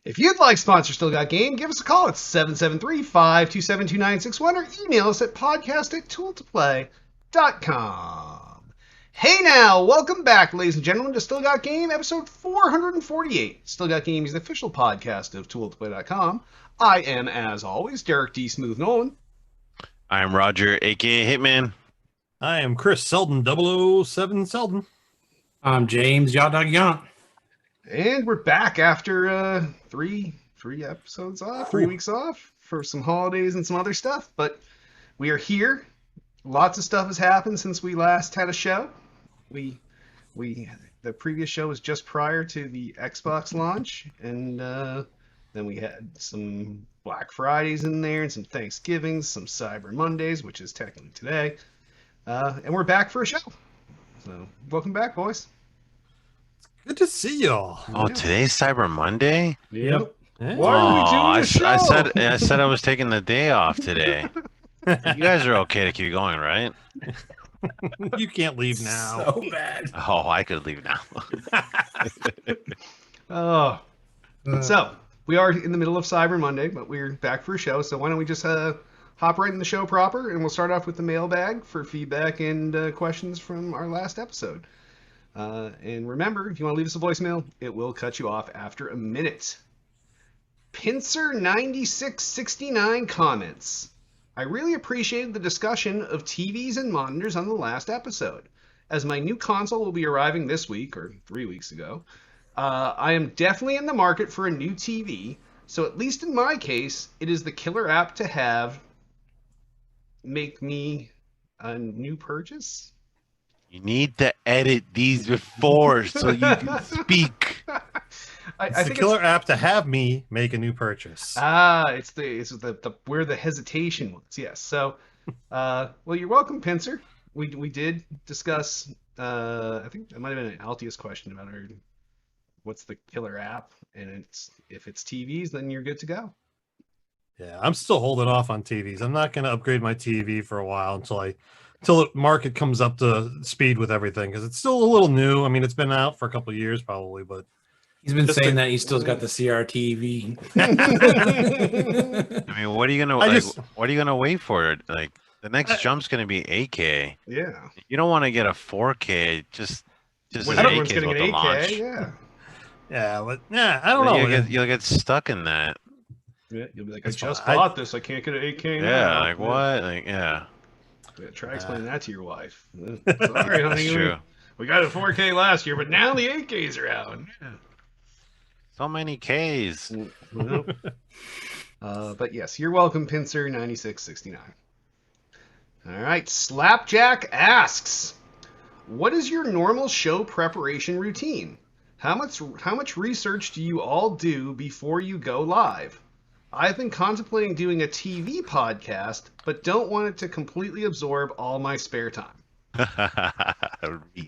If you'd like to sponsor Still Got Game, give us a call at 773-527-2961 or email us at podcast@tooltoplay.com. Hey now, welcome back, ladies and gentlemen, to Still Got Game, episode 448. Still Got Game is the official podcast of tooltoplay.com. I am, as always, Derek D. Smooth Nolan. I am Roger, aka Hitman. I am Chris Selden, 007 Selden. I'm James Yacht Dog Yacht. And we're back after three episodes off, 3 weeks off for some holidays and some other stuff. But we are here. Lots of stuff has happened since we last had a show. The previous show was just prior to the Xbox launch, and then we had some Black Fridays in there and some Thanksgivings, some Cyber Mondays, which is technically today. And we're back for a show. So welcome back, boys. Good to see y'all. Oh, today's Cyber Monday? Yep. Yeah. Why are we doing a show? I said I was taking the day off today. You guys are okay to keep going, right? You can't leave now. So bad. Oh, I could leave now. So we are in the middle of Cyber Monday, but we're back for a show. So why don't we just hop right in the show proper, and we'll start off with the mailbag for feedback and questions from our last episode. And remember, if you want to leave us a voicemail, it will cut you off after a minute. Pincer9669 comments. I really appreciated the discussion of TVs and monitors on the last episode. As my new console will be arriving this week, or 3 weeks ago, I am definitely in the market for a new TV, so at least in my case, it is the killer app to have make me a new purchase. You need to edit these before so you can speak. It's the killer app to have me make a new purchase. It's the where the hesitation was. Yes. So, well, you're welcome, Pincer. We did discuss. I think it might have been an Altius question about what's the killer app, and if it's TVs, then you're good to go. Yeah, I'm still holding off on TVs. I'm not going to upgrade my TV for a while until the market comes up to speed with everything, because it's still a little new. I mean, it's been out for a couple of years probably, but He's been saying that he still's got the CRTV. I mean, what are you gonna wait for? Like, the next jump's gonna be 8K. Yeah. You don't want to get a 4K just as When everyone's 8K is getting what an the launch. 8K, yeah. yeah, but yeah, I don't know. You'll get stuck in that. Yeah, you'll be like, It's I just fine. bought this. I can't get an 8K now. Yeah, like what? Like, yeah. Yeah, try explaining that to your wife. Sorry, honey. That's true. We got a 4K last year, but now the 8Ks are out. Yeah. So many Ks. Well, but yes, you're welcome, Pincer9669. All right, Slapjack asks, what is your normal show preparation routine? How much research do you all do before you go live? I've been contemplating doing a TV podcast, but don't want it to completely absorb all my spare time.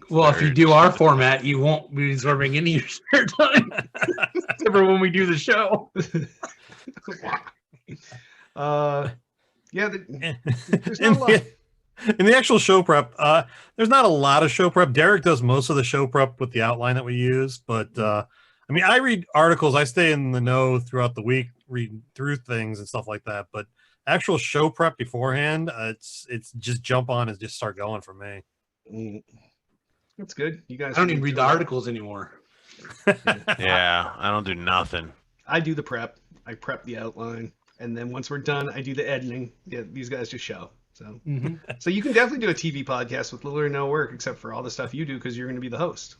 Well, if you do our format, you won't be absorbing any of your spare time. Except for when we do the show. Yeah, there's not a lot. In the actual show prep, there's not a lot of show prep. Derek does most of the show prep with the outline that we use, but I mean, I read articles. I stay in the know throughout the week, reading through things and stuff like that. But actual show prep beforehand, it's just jump on and just start going for me. That's good. You guys. I don't even read the articles anymore. Yeah, I don't do nothing. I do the prep. I prep the outline, and then once we're done, I do the editing. Yeah, these guys just show. So, So you can definitely do a TV podcast with little or no work, except for all the stuff you do because you're going to be the host.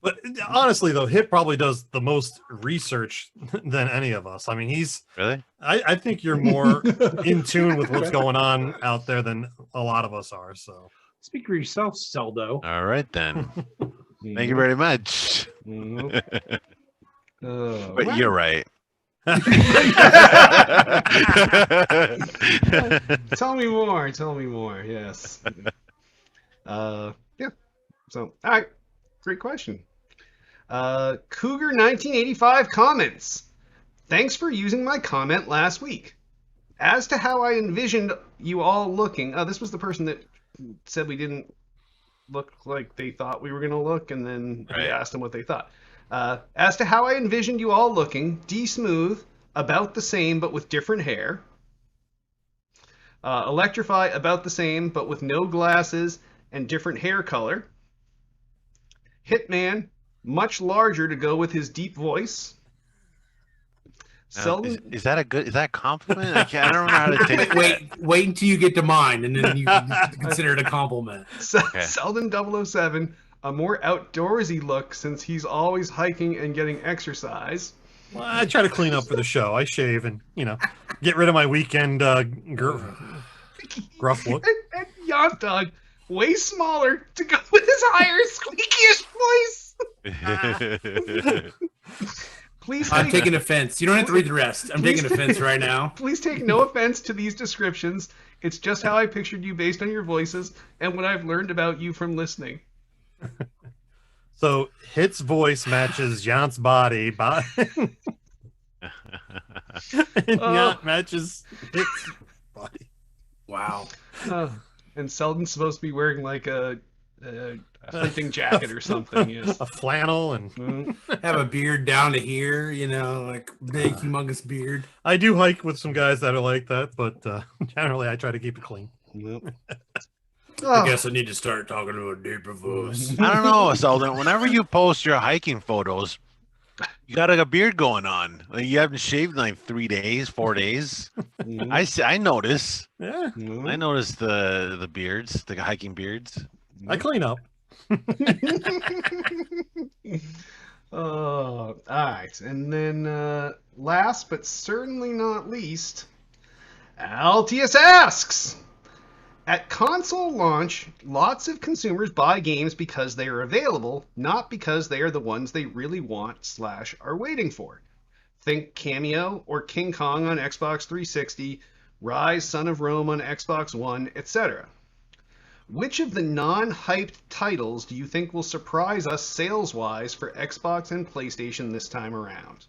But honestly, though, Hit probably does the most research than any of us. I mean, Really? I think you're more in tune with what's going on out there than a lot of us are. So Speak for yourself, Seldo. All right, then. Thank you very much. But you're right. Tell me more. Yes. Yeah. So, all right. Great question. Cougar 1985 comments. Thanks for using my comment last week. As to how I envisioned you all looking, this was the person that said we didn't look like they thought we were going to look, and then we asked them what they thought. As to how I envisioned you all looking, D Smooth, about the same but with different hair. Electrify, about the same but with no glasses and different hair color. Hitman, much larger to go with his deep voice. Now, Seldom, is that a compliment? I don't know how to take Wait until you get to mine, and then you can consider it a compliment. Okay. Seldom 007, a more outdoorsy look since he's always hiking and getting exercise. Well, I try to clean up for the show. I shave and get rid of my weekend gruff look. And Yacht Dog, way smaller to go with his higher squeakiest voice. Please I'm taking offense. You don't have to read the rest. I'm taking offense right now. Please take no offense to these descriptions. It's just how I pictured you based on your voices and what I've learned about you from listening. So Hit's voice matches Jant's body, and Jant matches Hit's body. Wow. And Selden's supposed to be wearing like a hunting jacket or something. Yes. A flannel and Have a beard down to here, like big, humongous beard. I do hike with some guys that are like that, but generally I try to keep it clean. I guess I need to start talking to a deeper voice. I don't know, Selden. Whenever you post your hiking photos, you got like a beard going on. Like, you haven't shaved in like 3 days, 4 days. I notice. Yeah, I notice the beards, the hiking beards. I clean up. All right. And then last but certainly not least, Altius asks, at console launch, lots of consumers buy games because they are available, not because they are the ones they really want / are waiting for. Think Cameo or King Kong on Xbox 360, Rise, Son of Rome on Xbox One, etc. Which of the non-hyped titles do you think will surprise us sales-wise for Xbox and PlayStation this time around?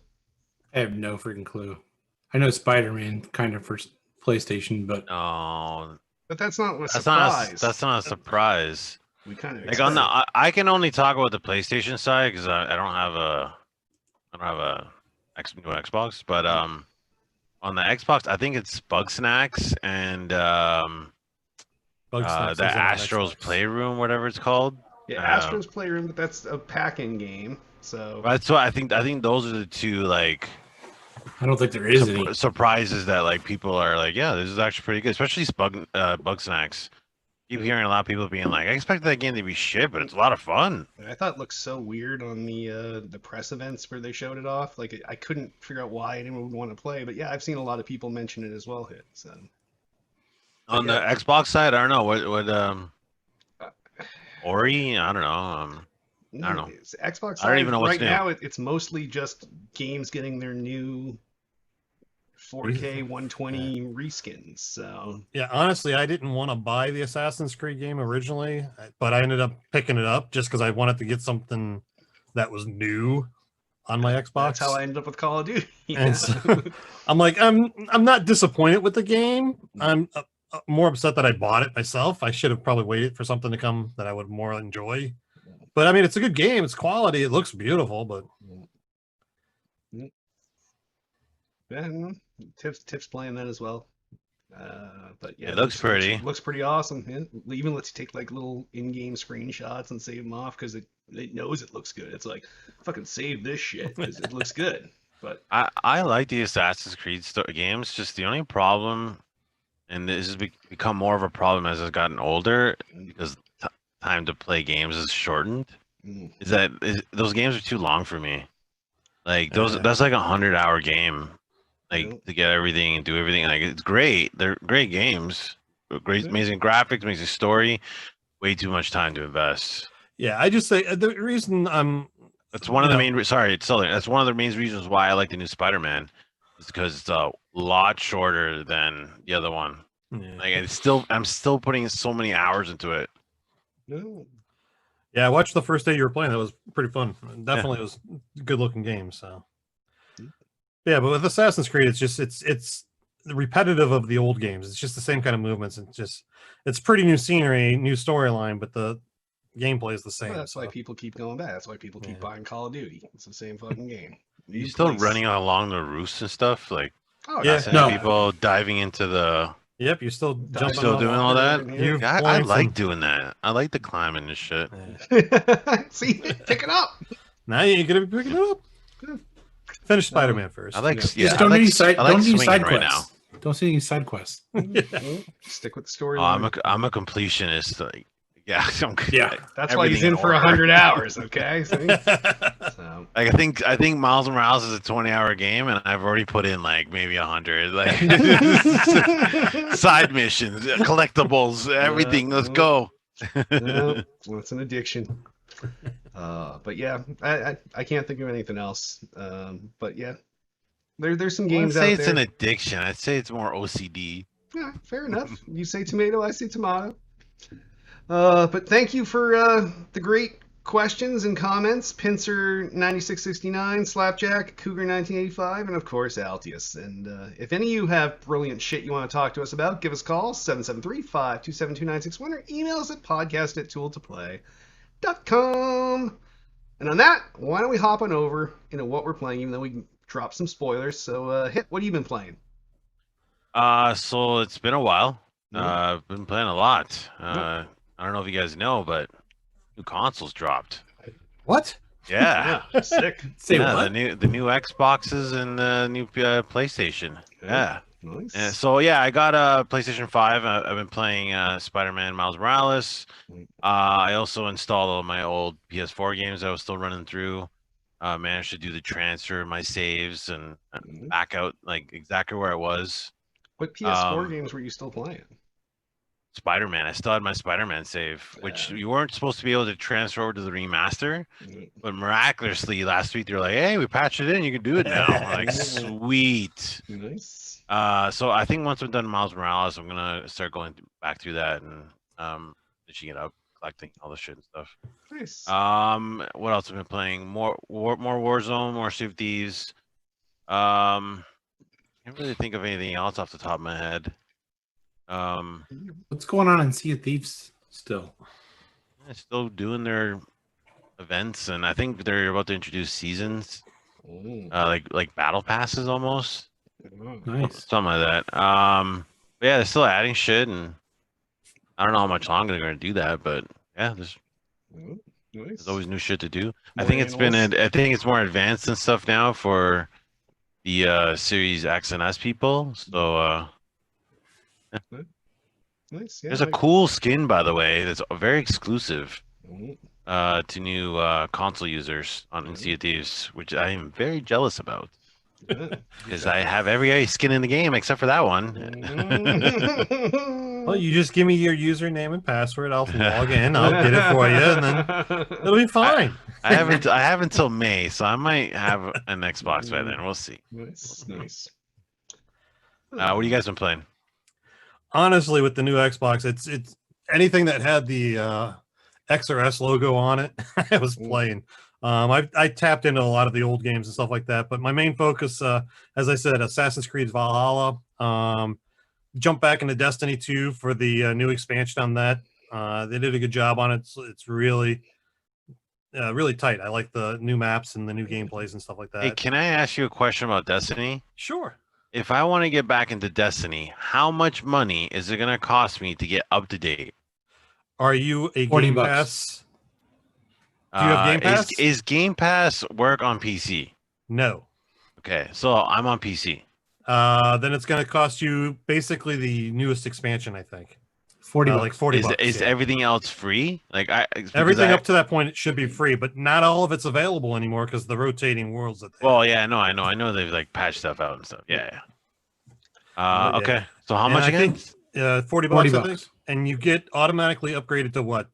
I have no freaking clue. I know Spider-Man kind of for PlayStation, but No, But that's not a surprise. that's not a surprise. We kind of Like on I can only talk about the PlayStation side because I don't have a new Xbox. But on the Xbox, I think it's Bug Snacks and Bug Snacks the is on Astro's Xbox. Playroom, whatever it's called. Yeah, Astro's Playroom, but that's a pack-in game. So That's what I think. I think those are the two like I don't think there is any. surprises that like people are like, yeah, this is actually pretty good, especially Bug Snacks. Keep hearing a lot of people being like, I expected that game to be shit, but it's a lot of fun. I thought it looked so weird on the press events where they showed it off. Like I couldn't figure out why anyone would want to play. But yeah, I've seen a lot of people mention it as well. Hit so. On the Xbox side, I don't know what Ori. I don't know. I don't know. It's Xbox. I don't even know what's right new. now. It's mostly just games getting their new 4K 120 reskins. So Yeah, honestly, I didn't want to buy the Assassin's Creed game originally, but I ended up picking it up just because I wanted to get something that was new on my Xbox. that's how I ended up with Call of Duty. And so, I'm like, I'm not disappointed with the game. I'm more upset that I bought it myself. I should have probably waited for something to come that I would more enjoy. But I mean, it's a good game. It's quality. It looks beautiful, but Yeah, Tips playing that as well. But yeah, It looks pretty. Looks pretty awesome. Yeah. Even lets you take like little in-game screenshots and save them off because it knows it looks good. It's like fucking save this shit because it looks good. But I like the Assassin's Creed games. Just the only problem, and this has become more of a problem as I've gotten older, because time to play games is shortened. Is that those games are too long for me. Like that's like 100-hour game. Like to get everything and do everything. Like it's great. They're great games. Great, amazing graphics, amazing story. Way too much time to invest. yeah, I just say the reason That's one of the main. Sorry, it's Southern. That's one of the main reasons why I like the new Spider-Man. Is because it's a lot shorter than the other one. Like I'm still putting so many hours into it. Yeah, I watched the first day you were playing. That was pretty fun. Definitely was a good looking game. So yeah, but with Assassin's Creed, it's repetitive of the old games. It's just the same kind of movements. It's pretty new scenery, new storyline, but the gameplay is the same. Well, that's so. why people keep going back. That's why people keep buying Call of Duty. It's the same fucking game. You New still place. running along the roofs and stuff, like Oh, Yeah. passing No. people diving into the. Yep, you're still Diving jumping. Still up. doing all water that? in You're here. Yeah, I flying like some- doing that. I like the climbing and shit. Yeah. See, pick it up. Now you're gonna be picking it up. Finish Spider-Man first. I like. Yeah. Yeah, Just I don't like, do side. I like Don't do swinging side right now. quests. Don't do any side quests. Stick with the story. Oh, I'm a completionist. Like, yeah, Yeah. That's why he's everything in for order. 100 hours. Okay. See? So, Like I think Miles Morales is a 20-hour game, and I've already put in like maybe 100. Like side missions, collectibles, everything. Let's go. well, it's an addiction. But yeah, I can't think of anything else. But yeah, there's some I'd games say out it's there. an addiction. I'd say it's more OCD. Yeah, fair enough. You say tomato, I say tomato. But thank you for the great questions and comments. Pincer9669, Slapjack, Cougar1985, and of course Altius. And if any of you have brilliant shit you want to talk to us about, give us a call, 773-527-2961, or email us at podcast@tooltoplay.com. And on that, why don't we hop on over into what we're playing, even though we can drop some spoilers. So, Hit, what have you been playing? So it's been a while. Yeah. I've been playing a lot. I don't know if you guys know, but new consoles dropped. What? Yeah. Sick. Say Yeah, what? the new Xboxes and the new PlayStation. Yeah. Nice. And so yeah, I got a PlayStation 5. I've been playing Spider-Man Miles Morales. I also installed all my old PS4 games I was still running through. Managed to do the transfer of my saves and back out like exactly where I was. What PS4 games were you still playing? Spider-Man. I still had my Spider-Man save, which you weren't supposed to be able to transfer over to the remaster. But miraculously, last week they're like, "Hey, we patched it in. You can do it now." I'm like, sweet. Nice. So I think once I'm done Miles Morales, I'm gonna start going back through that and finishing it up, collecting all the shit and stuff. Nice. What else have I been playing? More Warzone, more Sea of Thieves. Can't really think of anything else off the top of my head. What's going on in Sea of Thieves still? They're still doing their events, and I think they're about to introduce seasons, like battle passes almost. Nice. Something like that. But yeah, they're still adding shit, and I don't know how much longer they're gonna do that, but yeah, there's always new shit to do. I think it's more advanced and stuff now for the Series X and S people. So Nice. Yeah, there's a cool skin, by the way, that's very exclusive to new console users on Sea of Thieves, which I am very jealous about. Because I have every skin in the game except for that one. Well, you just give me your username and password. I'll log in. I'll get it for you, and then it'll be fine. I have until May, so I might have an Xbox by then. We'll see. Nice. What do you guys been playing? Honestly, with the new Xbox, it's anything that had the X or S logo on it. I was playing. I tapped into a lot of the old games and stuff like that, but my main focus, as I said, Assassin's Creed Valhalla. Jump back into Destiny 2 for the new expansion on that. They did a good job on it. It's really tight. I like the new maps and the new gameplays and stuff like that. Hey, can I ask you a question about Destiny? Sure. If I want to get back into Destiny, how much money is it going to cost me to get up to date? Are you a $40 Game Pass? Do you have Game Pass? Is Game Pass work on PC? No. Okay, so I'm on PC. Then it's going to cost you basically the newest expansion, I think. 40 like $40. Is yeah. everything else free? Like Everything up to that point it should be free, but not all of it's available anymore because the rotating worlds that they Well, yeah, I know they've like patched stuff out and stuff. Yeah. Okay. So how much again? $40, $40. I think, and you get automatically upgraded to what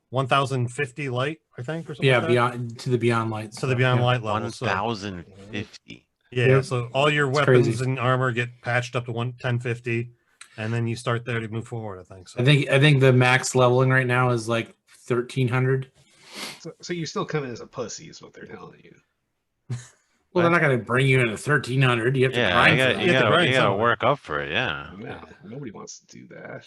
1050 light, I think, or something. Yeah, like that? beyond to the Beyond Light. To the Beyond Light level. 1050. Yeah, Yeah. so all your It's weapons crazy. and armor get patched up to 1050, and then you start there to move forward, I think. So. I think the max leveling right now is like 1300. So you still come in as a pussy, is what they're telling you. Well, they're not going to bring you into 1300. You have to Yeah, grind for you that. You have to gotta grind somewhere. work up for it. Yeah. Nobody wants to do that.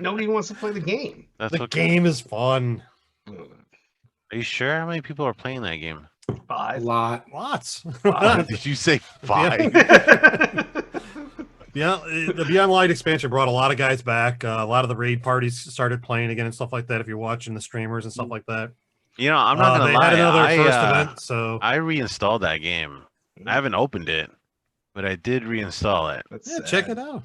Nobody wants to play the game. That's The what game is fun. Are you sure? How many people are playing that game? A 5. lot. Lots. Did you say 5? Yeah, the Beyond Light expansion brought a lot of guys back. A lot of the raid parties started playing again and stuff like that. If you're watching the streamers and stuff like that, You know, I'm not gonna they lie. had another I first event, so I reinstalled that game. I haven't opened it, but I did reinstall it. That's yeah, sad. check it out.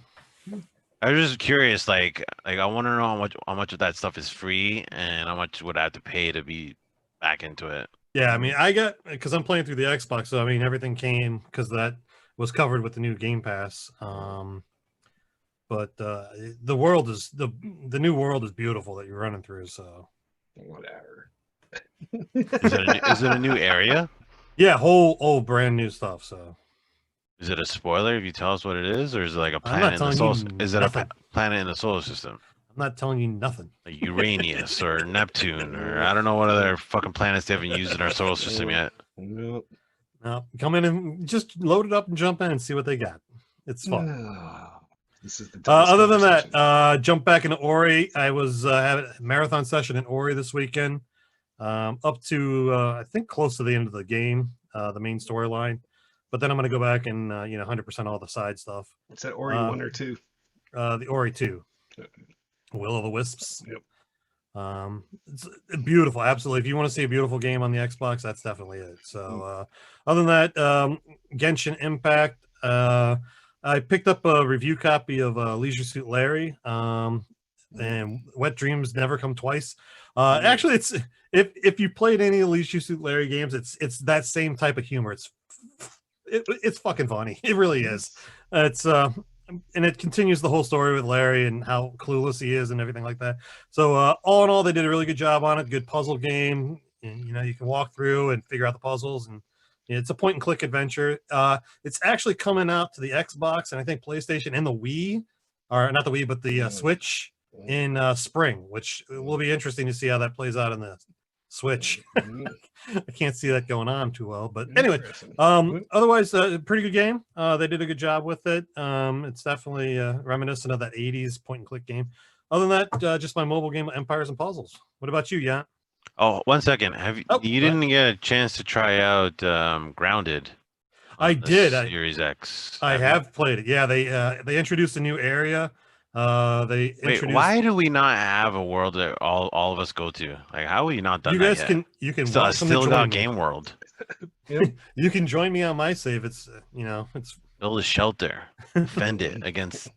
I was just curious, like I want to know how much of that stuff is free and how much would I have to pay to be back into it. Yeah, I mean, I got because I'm playing through the Xbox, so I mean, everything came because that was covered with the new Game Pass. But the world is the new world is beautiful that you're running through. So Whatever. Is it a new area? yeah, whole brand new stuff. So Is it a spoiler if you tell us what it is, or is it like a I'm not planet in the telling solar? you Is it a nothing. planet in the solar system, I'm not telling you nothing. like Uranus or Neptune, or I don't know what other fucking planets they haven't used in our solar system yet? Nope. No, come in and just load it up and jump in and see what they got. It's fun. This is the Other than conversation. that, jump back into Ori. I was having a marathon session in Ori this weekend, up to I think close to the end of the game, the main storyline. But then I'm going to go back and 100% all the side stuff. What's that Ori 1 or 2? The Ori 2, Will o' the Wisps. Yep. It's beautiful, absolutely. If you want to see a beautiful game on the Xbox, that's definitely it. So, other than that, Genshin Impact. I picked up a review copy of Leisure Suit Larry, and Wet Dreams Never Come Twice. Actually, it's if you played any of Leisure Suit Larry games, it's that same type of humor. It's fucking funny. It really is. It's and it continues the whole story with Larry and how clueless he is and everything like that. So all in all, they did a really good job on it. Good puzzle game, and you can walk through and figure out the puzzles, and it's a point and click adventure. It's actually coming out to the Xbox and I think PlayStation and the Wii, or not the Wii, but the Switch in spring, which will be interesting to see how that plays out in the Switch. I can't see that going on too well, but anyway, otherwise, pretty good game. They did a good job with it. It's definitely reminiscent of that 80s point and click game. Other than that, just my mobile game, Empires and Puzzles. What about you, Jan? Oh, 1 second. You go didn't get a chance to try out Grounded? I on the did. Series X. I have played it. Yeah, they introduced a new area. They Wait, introduced. why do we not have a world that all of us go to? Like, how have you not done You that guys yet? can Still, welcome to still join got me. Game World. You can join me on my save. It's it's Build a shelter, defend it against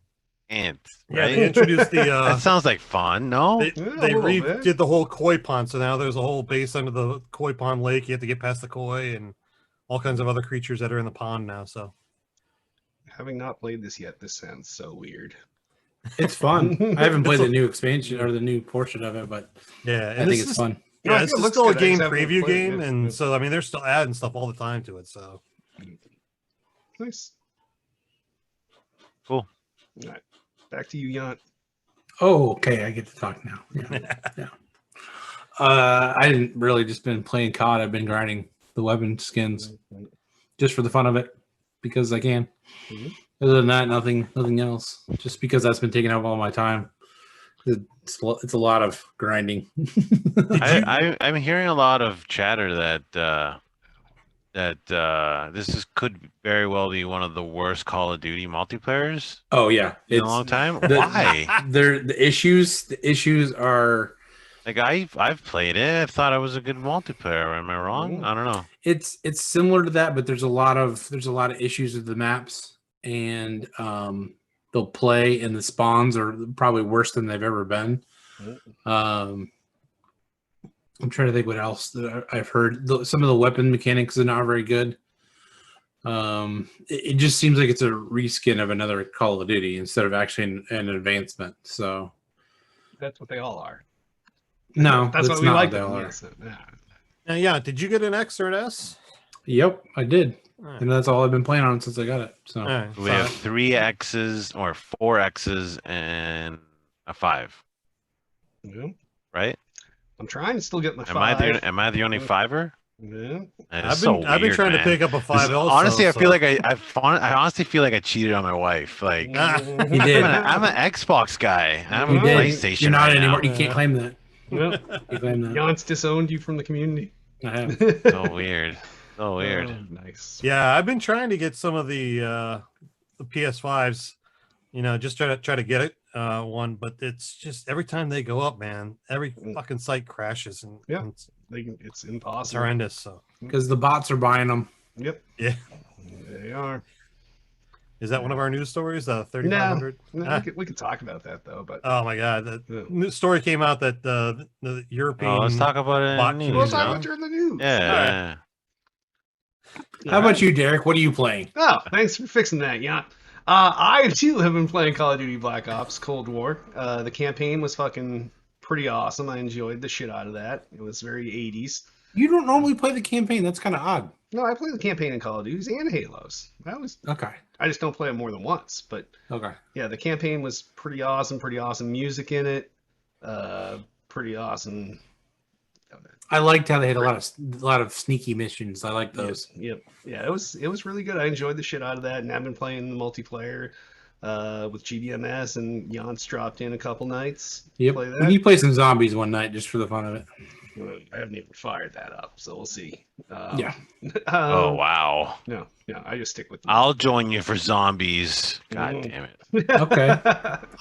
ants. yeah. Right? They introduced the That sounds like fun. No, they redid the whole koi pond, so now there's a whole base under the koi pond lake. You have to get past the koi and all kinds of other creatures that are in the pond now. So Having not played this yet, this sounds so weird. It's fun. I haven't played the new expansion or the new portion of it, but yeah, I think it's fun. No, I Yeah, think it's it looks still a good. I game just haven't preview played it game, yet. and so I mean they're still adding stuff all the time to it. So Nice. Cool. All right. Back to you, Jan. Oh, okay. I get to talk now. Yeah. I didn't really just been playing COD. I've been grinding the weapon skins just for the fun of it because I can. Mhm. Other than that, nothing else. Just because that's been taking up all my time. It's a lot of grinding. I'm hearing a lot of chatter that could very well be one of the worst Call of Duty multiplayers Oh yeah, in a long time. the- Why? the issues are Like I've played it. I thought it was a good multiplayer. Am I wrong? I don't know. it's similar to that, but there's a lot of issues with the maps, and they'll play, and the spawns are probably worse than they've ever been. I'm trying to think what else that I've heard. Some of the weapon mechanics are not very good. It just seems like it's a reskin of another Call of Duty instead of actually an advancement. So That's what they all are. no, That's it's what we not like what they them. are. Yes. now, yeah, did you get an X or an S? Yep, I did, All right. and that's all I've been playing on since I got it. So All right, We have 3 X's or 4 X's and a 5, Yeah. right? I'm trying to still get my Am I 5. the only fiver? Yeah. It's so I've been weird, trying to man. pick up a 5 also. Honestly, I feel so- like I honestly feel like I cheated on my wife. Like You did. I'm an Xbox guy. I'm You a did. PlayStation. You're not right anymore. now. You can't claim that. Well, You claim that. Jan's disowned you from the community. I have. So weird. So weird. Nice. Yeah, I've been trying to get some of the PS5s, just try to get it one, but it's just every time they go up, man, every fucking site crashes and, Yeah. and It's it's impossible. horrendous. So Because the bots are buying them. Yep. yeah, They are. is that one of our news stories? 3,500. No, we could talk about that though, but Oh my god, the Yeah. new story came out that the European. Oh, let's talk about it. bot In the news, we'll community- talk huh? about during the news. Yeah. How about you, Derek? What are you playing? Oh, thanks for fixing that, Jan. I too have been playing Call of Duty Black Ops Cold War. The campaign was fucking pretty awesome. I enjoyed the shit out of that. It was very 80s. You don't normally play the campaign. That's kind of odd. No, I play the campaign in Call of Duty and Halos. Okay. I just don't play it more than once. But Okay. yeah, the campaign was pretty awesome. Pretty awesome music in it. Pretty awesome. I liked how they had a lot of sneaky missions. I like those. Yep. Yeah, it was really good. I enjoyed the shit out of that, and I've been playing the multiplayer with GBMS, and Jan's dropped in a couple nights. Yep. Play We that. need to play some zombies one night just for the fun of it. I haven't even fired that up, so we'll see. Yeah. Oh wow. No, I just stick with. I'll join you for zombies. God damn it. Okay.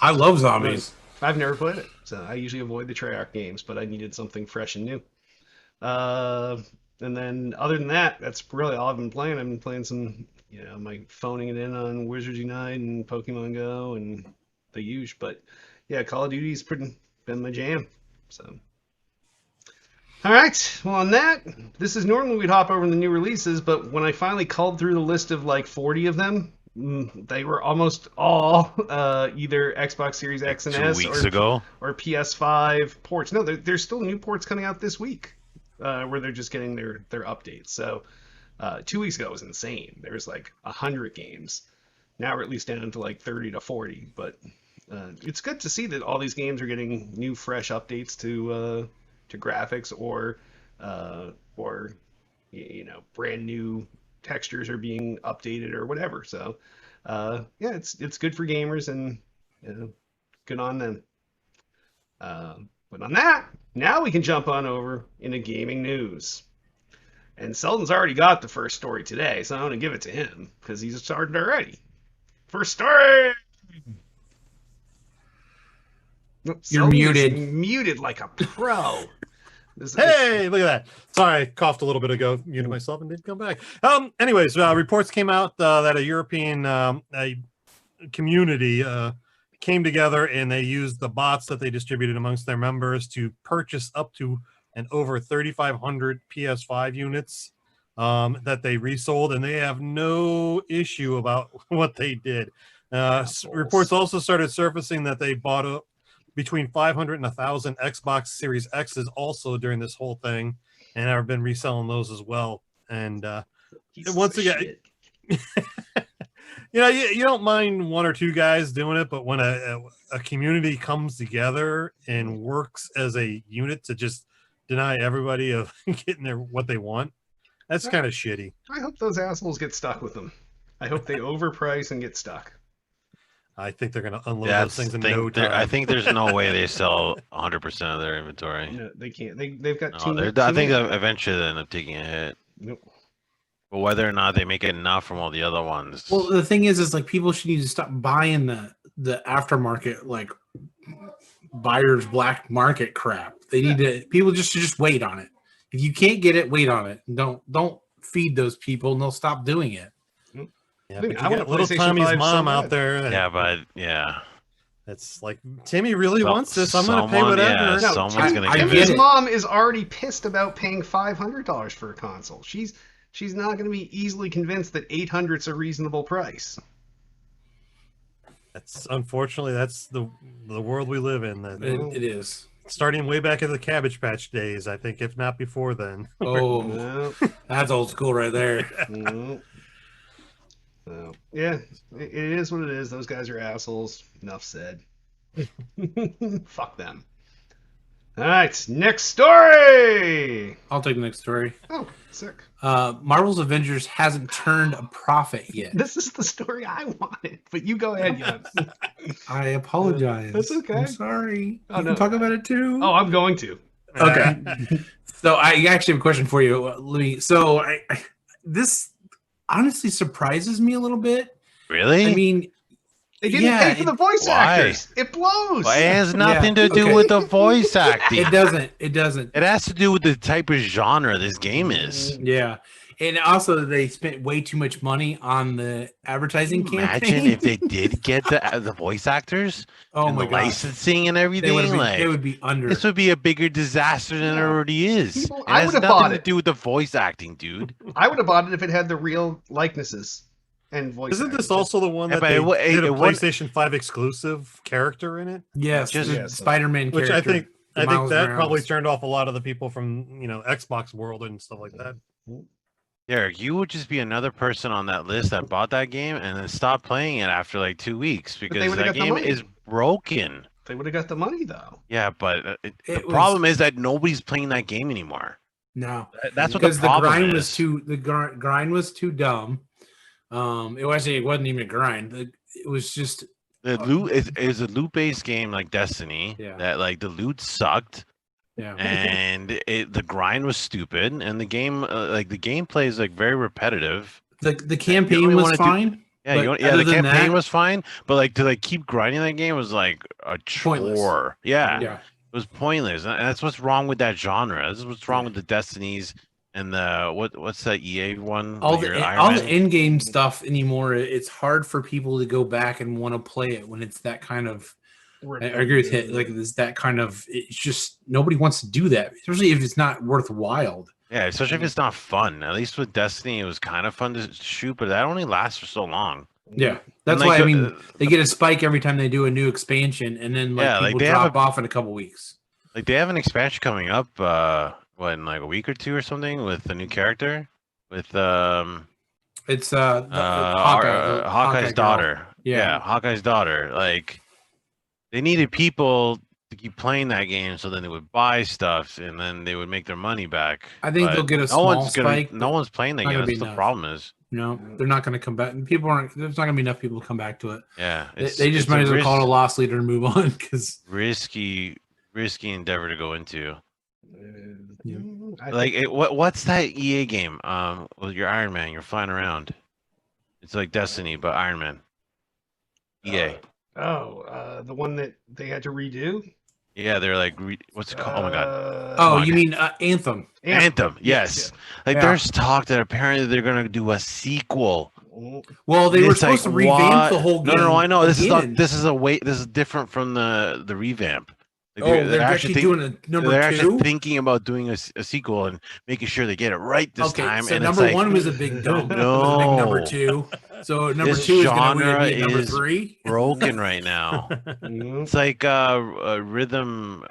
I love zombies. I've never played it, so I usually avoid the Treyarch games, but I needed something fresh and new. And then other than that, that's really all I've been playing. I've been playing some, my phoning it in on Wizards Unite and Pokemon Go and the usual. But yeah, Call of Duty's been my jam. So. All right. Well, on that, this is normally we'd hop over the new releases, but when I finally culled through the list of like 40 of them, they were almost all either Xbox Series X and 2 S weeks ago. or PS5 ports. No, there's still new ports coming out this week where they're just getting their updates. So 2 weeks ago was insane. There was like 100 games. Now we're at least down to like 30 to 40. But it's good to see that all these games are getting new, fresh updates to graphics or brand new textures are being updated or whatever. So yeah, it's good for gamers and good on them. But on that, now we can jump on over into gaming news. And Selden's already got the first story today, so I'm going to give it to him because he's started already. First story! Nope, You're Selden muted. is muted like a pro. Hey, look at that. Sorry, I coughed a little bit ago, muted myself and didn't come back. Anyways, reports came out that a European a community came together and they used the bots that they distributed amongst their members to purchase up to and over 3,500 PS5 units that they resold, and they have no issue about what they did. Reports also started surfacing that they bought up between 500 and 1,000 Xbox Series X's also during this whole thing, and have been reselling those as well. And once again, you don't mind one or two guys doing it, but when a community comes together and works as a unit to just deny everybody of getting what they want, that's kind of shitty. I hope those assholes get stuck with them. I hope they overprice and get stuck. I think they're going to unload those things in no time. I think there's no way they sell 100% of their inventory. No, they can't. They've got No, too I think many. eventually they end up taking a hit. Nope. But whether or not they make enough from all the other ones. Well, the thing is like people should need to stop buying the aftermarket, like buyer's black market crap. They need to. People just wait on it. If you can't get it, wait on it. Don't feed those people, and they'll stop doing it. Yeah, I but mean, you I want got a little PlayStation Tommy's 5 so mom out bad. there. Yeah, but yeah. It's like, Timmy really Well, wants this. I'm going to pay someone- whatever. yeah, No, someone's gonna I give get His it. mom is already pissed about paying $500 for a console. She's not going to be easily convinced that 800's a reasonable price. Unfortunately, that's the world we live in. That It is. starting way back in the Cabbage Patch days, I think, if not before then. Oh, No, that's old school right there. no. So, yeah, it is what it is. Those guys are assholes. Enough said. Fuck them. All right, next story. I'll take the next story. Oh, sick. Marvel's Avengers hasn't turned a profit yet. This is the story I wanted, but you go ahead, Jan. I apologize. That's okay. I'm sorry. Oh, You no. can talk about it too. Oh, I'm going to. Okay. So I actually have a question for you, Louis. So this honestly surprises me a little bit. Really? I mean, They didn't pay for the voice why? actors. It blows. Well, it has nothing to do okay. with the voice acting. it doesn't. It doesn't. It has to do with the type of genre this game is. Yeah. And also they spent way too much money on the advertising campaign. Imagine if they did get the voice actors oh and my the god. licensing and everything. They would be under. This would be a bigger disaster than it already is. People- It I has would've nothing bought to it. do with the voice acting, dude. I would have bought it if it had the real likenesses and voice. Isn't this actors. also the one Yeah, that but they it did a wouldn't- PlayStation 5 exclusive character in it? yes, just- the Spider-Man Which character. I think Miles that probably Morales. turned off a lot of the people from Xbox World and stuff like that. Derek, you would just be another person on that list that bought that game and then stopped playing it after like 2 weeks they because would've that got the game money. is broken. They would have got the money though. Yeah, but the It was- problem is that nobody's playing that game anymore. No, That's what the because the problem grind is. was too grind was too dumb. It wasn't even a grind. It was just The loot is a loot-based game like Destiny. Yeah. That like the loot sucked yeah. and the grind was stupid and the game like the gameplay is like very repetitive. The You campaign only was wanna do- fine. Yeah, But the other than campaign that- was fine, but like to like keep grinding that game was like a Pointless. chore. Yeah, Yeah. it was pointless, and that's what's wrong with that genre. This is what's wrong with the Destinies and the what's that EA one? All with your the Iron Man? end game stuff anymore. It's hard for people to go back and want to play it when it's that kind of. I agree with it. Like it's that kind of. It's just nobody wants to do that, especially if it's not worthwhile. Yeah, especially if it's not fun. At least with Destiny, it was kind of fun to shoot, but that only lasts for so long. Yeah, that's And, like, why I mean they get a spike every time they do a new expansion, and then like Yeah, like, people they have drop off in a couple weeks. Like they have an expansion coming up, in like a week or two or something with a new character with It's Hawkeye's girl. daughter. Yeah. Hawkeye's daughter. Like they needed people to keep playing that game, so then they would buy stuff and then they would make their money back. I think But they'll get a no small one's spike. no one's playing that not game. gonna be That's the enough. problem is. No, they're not going to come back. And people aren't. There's not going to be enough people to come back to it. Yeah, They just might as well call it a loss leader and move on because risky endeavor to go into. I Like think- what's that EA game? Well, you're Iron Man. You're flying around. It's like Destiny, but Iron Man. EA. the one that they had to redo. Yeah, they're like, what's it called? Oh my god, oh, Fuck. you mean Anthem? Anthem. Yes, like Yeah. there's talk that apparently they're gonna do a sequel. Yeah. Well, they were It's supposed like, to revamp what? the whole game. No, I know this is again. not. This is this is different from the revamp. Like, Oh, they're actually doing a number they're two. actually thinking about doing a sequel and making sure they get it right this Okay, time. so and number it's like, one was a big dump. It was a No. big number two. So number This two is going genre to be number is three. broken right now. Mhm. It's like rhythm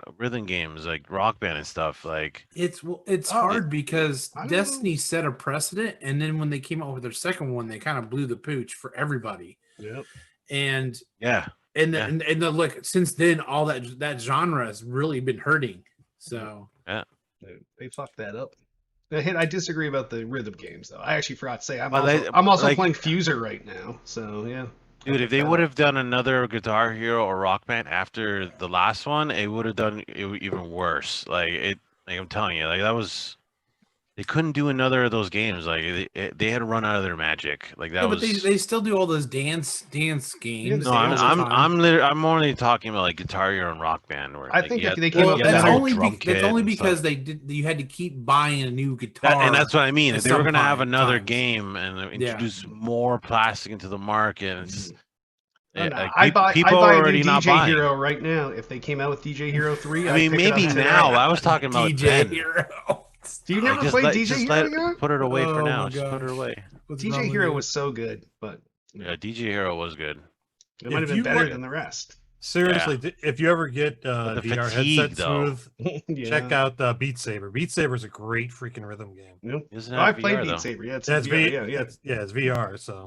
games like Rock Band and stuff. Like It's Oh, hard because I don't Destiny set a precedent, and then when they came out with their second one, they kind of blew the pooch for everybody. Yep. And yeah, and Yeah. and the look since then, all that genre has really been hurting. So They fucked that up. I disagree about the rhythm games though. I actually forgot to say I'm Well, also like- playing Fuser right now. So yeah. dude, if they would have done another Guitar Hero or Rock Band after the last one, it would have done it even worse. Like I'm telling you, like that was. They couldn't do another of those games. Like they had to run out of their magic. Like that yeah, was. but they still do all those dance games. No, all the time. I'm only talking about like Guitar Hero and Rock Band. Where I like, think you if had- they came Well, up with you had that's that whole only drum that's kit only and because stuff. you had to keep buying a new guitar. And that's what I mean. at If they were some gonna have another times. game and Yeah. introduce more plastic into the market, it's Oh, no. like, I buy people a are new already not DJ buying. Hero right now. If they came out with DJ Hero 3, I mean, I'd pick it up maybe today. now. I was talking about DJ then. Hero. Do you Like, never just play let- DJ just Hero let- yet? Put it away for Oh now. my Just put it gosh. away. What's DJ wrong with Hero you? was so good, but Yeah, DJ Hero was good. it might have If been you better were- than the rest. Seriously, if you ever get But the VR fatigue, headset though. smooth, Yeah. check out Beat Saber. Beat Saber is a great freaking rhythm game. Yep. Isn't Oh, I that played VR, Beat though? Saber. Yeah, it's That's VR. Yeah. it's VR. So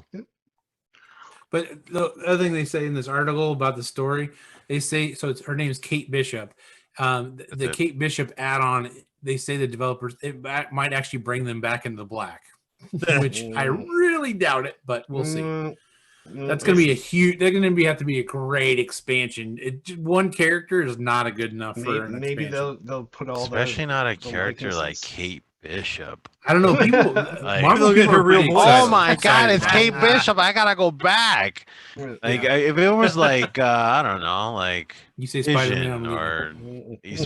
But the other thing they say in this article about the story, they say so. Her name is Kate Bishop. The Kate Bishop add-on, they say the developers might actually bring them back into the black, which I really doubt it, but we'll see. That's going to be a huge. They're going to have to be a great expansion. One character is not a good enough for an maybe expansion. they'll put all especially not a the character like likenesses. Kate Bishop. I don't know. People, Like, Marvel they'll get people her are real pretty voice. excited- Oh my God, excited it's about Kate it. Bishop. I gotta go back. Like Yeah. if it was like I don't know, like You say Spider-Man, I'm Vision leaving. or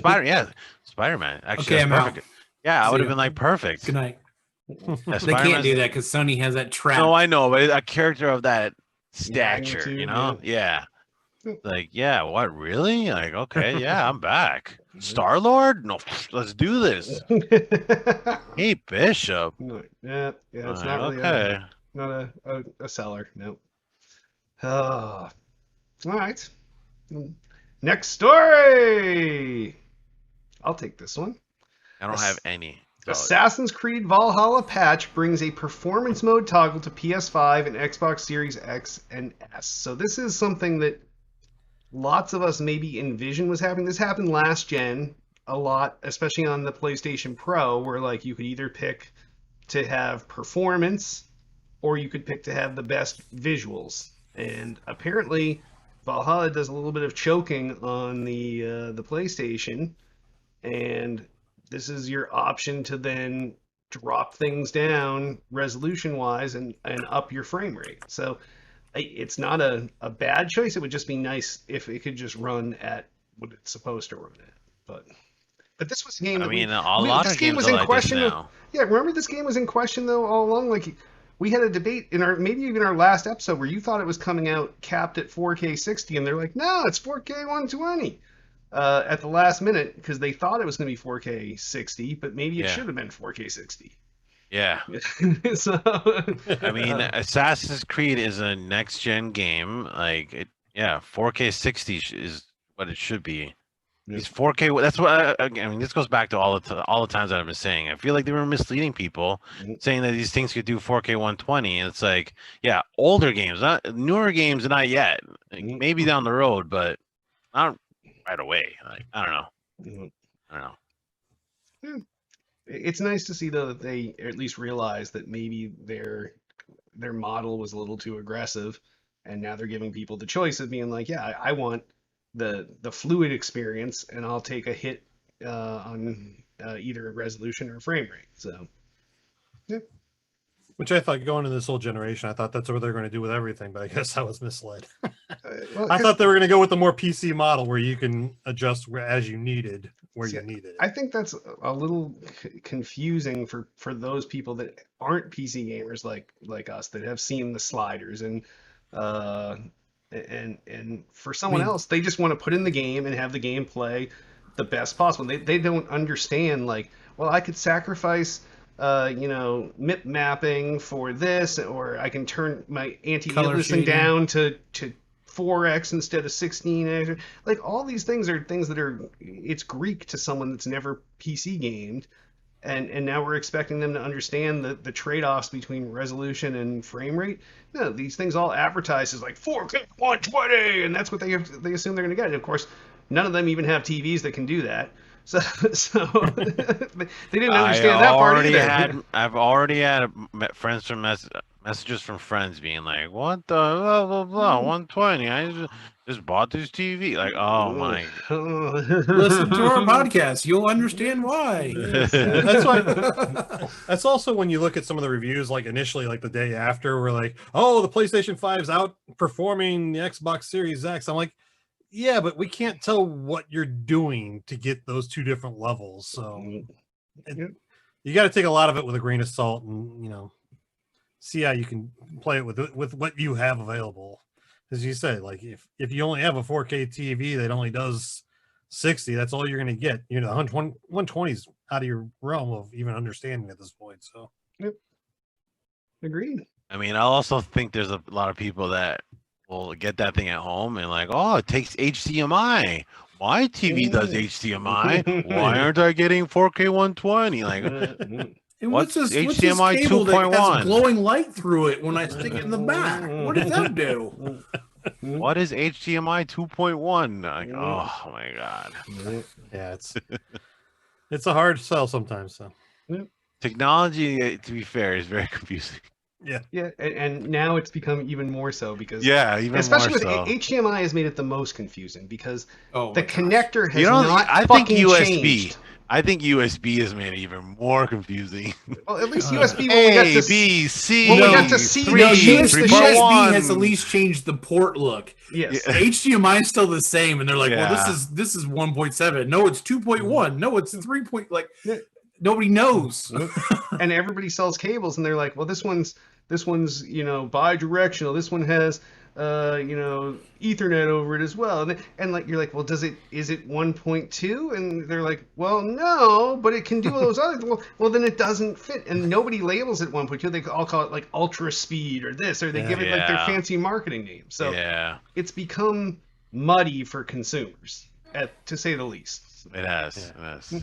Spider-Man. Actually, Okay, that's I'm out. perfect. Yeah, I See would have ya. been like perfect. Good night. Yeah, They can't Spider-Man's- do that because Sony has that trap. No, I know, but a character of that stature, Magnitude, you know? Yeah. Yeah. Like, yeah, what really? Like, okay, yeah, I'm back. Star-Lord? No, let's do this. Hey, Bishop. No, yeah, it's Like, not really okay. not a seller. No. All right. Next story. I'll take this one. I don't have any. Assassin's Creed Valhalla patch brings a performance mode toggle to PS5 and Xbox Series X and S. So this is something that lots of us maybe envisioned was happening. This happened last gen a lot, especially on the PlayStation Pro, where like you could either pick to have performance or you could pick to have the best visuals. And apparently Valhalla does a little bit of choking on the PlayStation, and this is your option to then drop things down resolution wise and up your frame rate. So it's not a bad choice. It would just be nice if it could just run at what it's supposed to run at. But this was a game. I mean, a lot this of game games was are in like question. this now. Yeah, remember this game was in question though all along. Like we had a debate in our maybe even our last episode where you thought it was coming out capped at 4K 60, and they're like, no, it's 4K 120. At the last minute because they thought it was going to be 4K 60, but maybe it should have been 4K 60. Yeah. So, I mean, Assassin's Creed is a next gen game. Like, 4K 60 is what it should be. These 4K. That's what I mean. This goes back to all the times that I've been saying. I feel like they were misleading people, saying that these things could do 4K 120. And it's like, yeah, older games, not newer games, not yet. Like, maybe down the road, but not right away. Like, I don't know. It's nice to see though that they at least realize that maybe their model was a little too aggressive, and now they're giving people the choice of being like, yeah, I want the fluid experience, and I'll take a hit on either resolution or frame rate. So, yeah. Which I thought going into this whole generation, I thought that's what they're going to do with everything, but I guess I was misled. Well, I thought they were going to go with the more PC model where you can adjust as you needed, where you needed it. I think that's a little confusing for those people that aren't PC gamers like us that have seen the sliders and for someone else, they just want to put in the game and have the game play the best possible. They don't understand like, well, I could sacrifice MIP mapping for this, or I can turn my anti-aliasing down to 4x instead of 16x. Like all these things are things that are it's Greek to someone that's never PC gamed, and now we're expecting them to understand the trade-offs between resolution and frame rate. No, these things all advertise as like 4K 120, and that's what they assume they're going to get. And of course, none of them even have TVs that can do that. So they didn't understand that part either. I've already had friends from messages from friends being like, "What the blah blah blah 120? I just bought this TV." Like, oh my! Listen to our podcast, you'll understand why. That's why. That's also when you look at some of the reviews, like initially, like the day after, we're like, "Oh, the PlayStation 5's outperforming the Xbox Series X." I'm like, yeah, but we can't tell what you're doing to get those two different levels. So you got to take a lot of it with a grain of salt, and see how you can play it with what you have available. As you say, like if you only have a 4K TV that only does 60, that's all you're going to get. 120 is out of your realm of even understanding at this point. So, agreed. I mean, I also think there's a lot of people that will get that thing at home and like, oh, it takes HDMI. My TV does HDMI. Why aren't I getting 4K 120? Like, and what's this HDMI cable that 2.1? has glowing light through it when I stick it in the back? What does that do? What is HDMI 2.1? Like, oh my god. Yeah, it's a hard sell sometimes. So Technology, to be fair, is very confusing. Yeah, and now it's become even more so because Even especially more with so. HDMI has made it the most confusing because Oh, the my gosh. connector has I think fucking USB. changed. I think USB has made it even more confusing. Well, at least Uh, USB when we got A, to B, C, when we No, got to see three, the No, shape, US, the three, four, shape. USB has at one. least changed the port look. Yes. Yeah. HDMI is still the same, and they're like, "Well, Yeah. this is 1.7. No, it's 2.1. No, it's 3. Like Yeah. nobody knows." And everybody sells cables, and they're like, well, this one's bi-directional. This one has Ethernet over it as well. And like you're like, well, is it 1.2? And they're like, well, no, but it can do all those other. Well, then it doesn't fit, and nobody labels it 1.2. They all call it like ultra speed or this, or they give it like their fancy marketing name. So it's become muddy for consumers, to say the least. It has.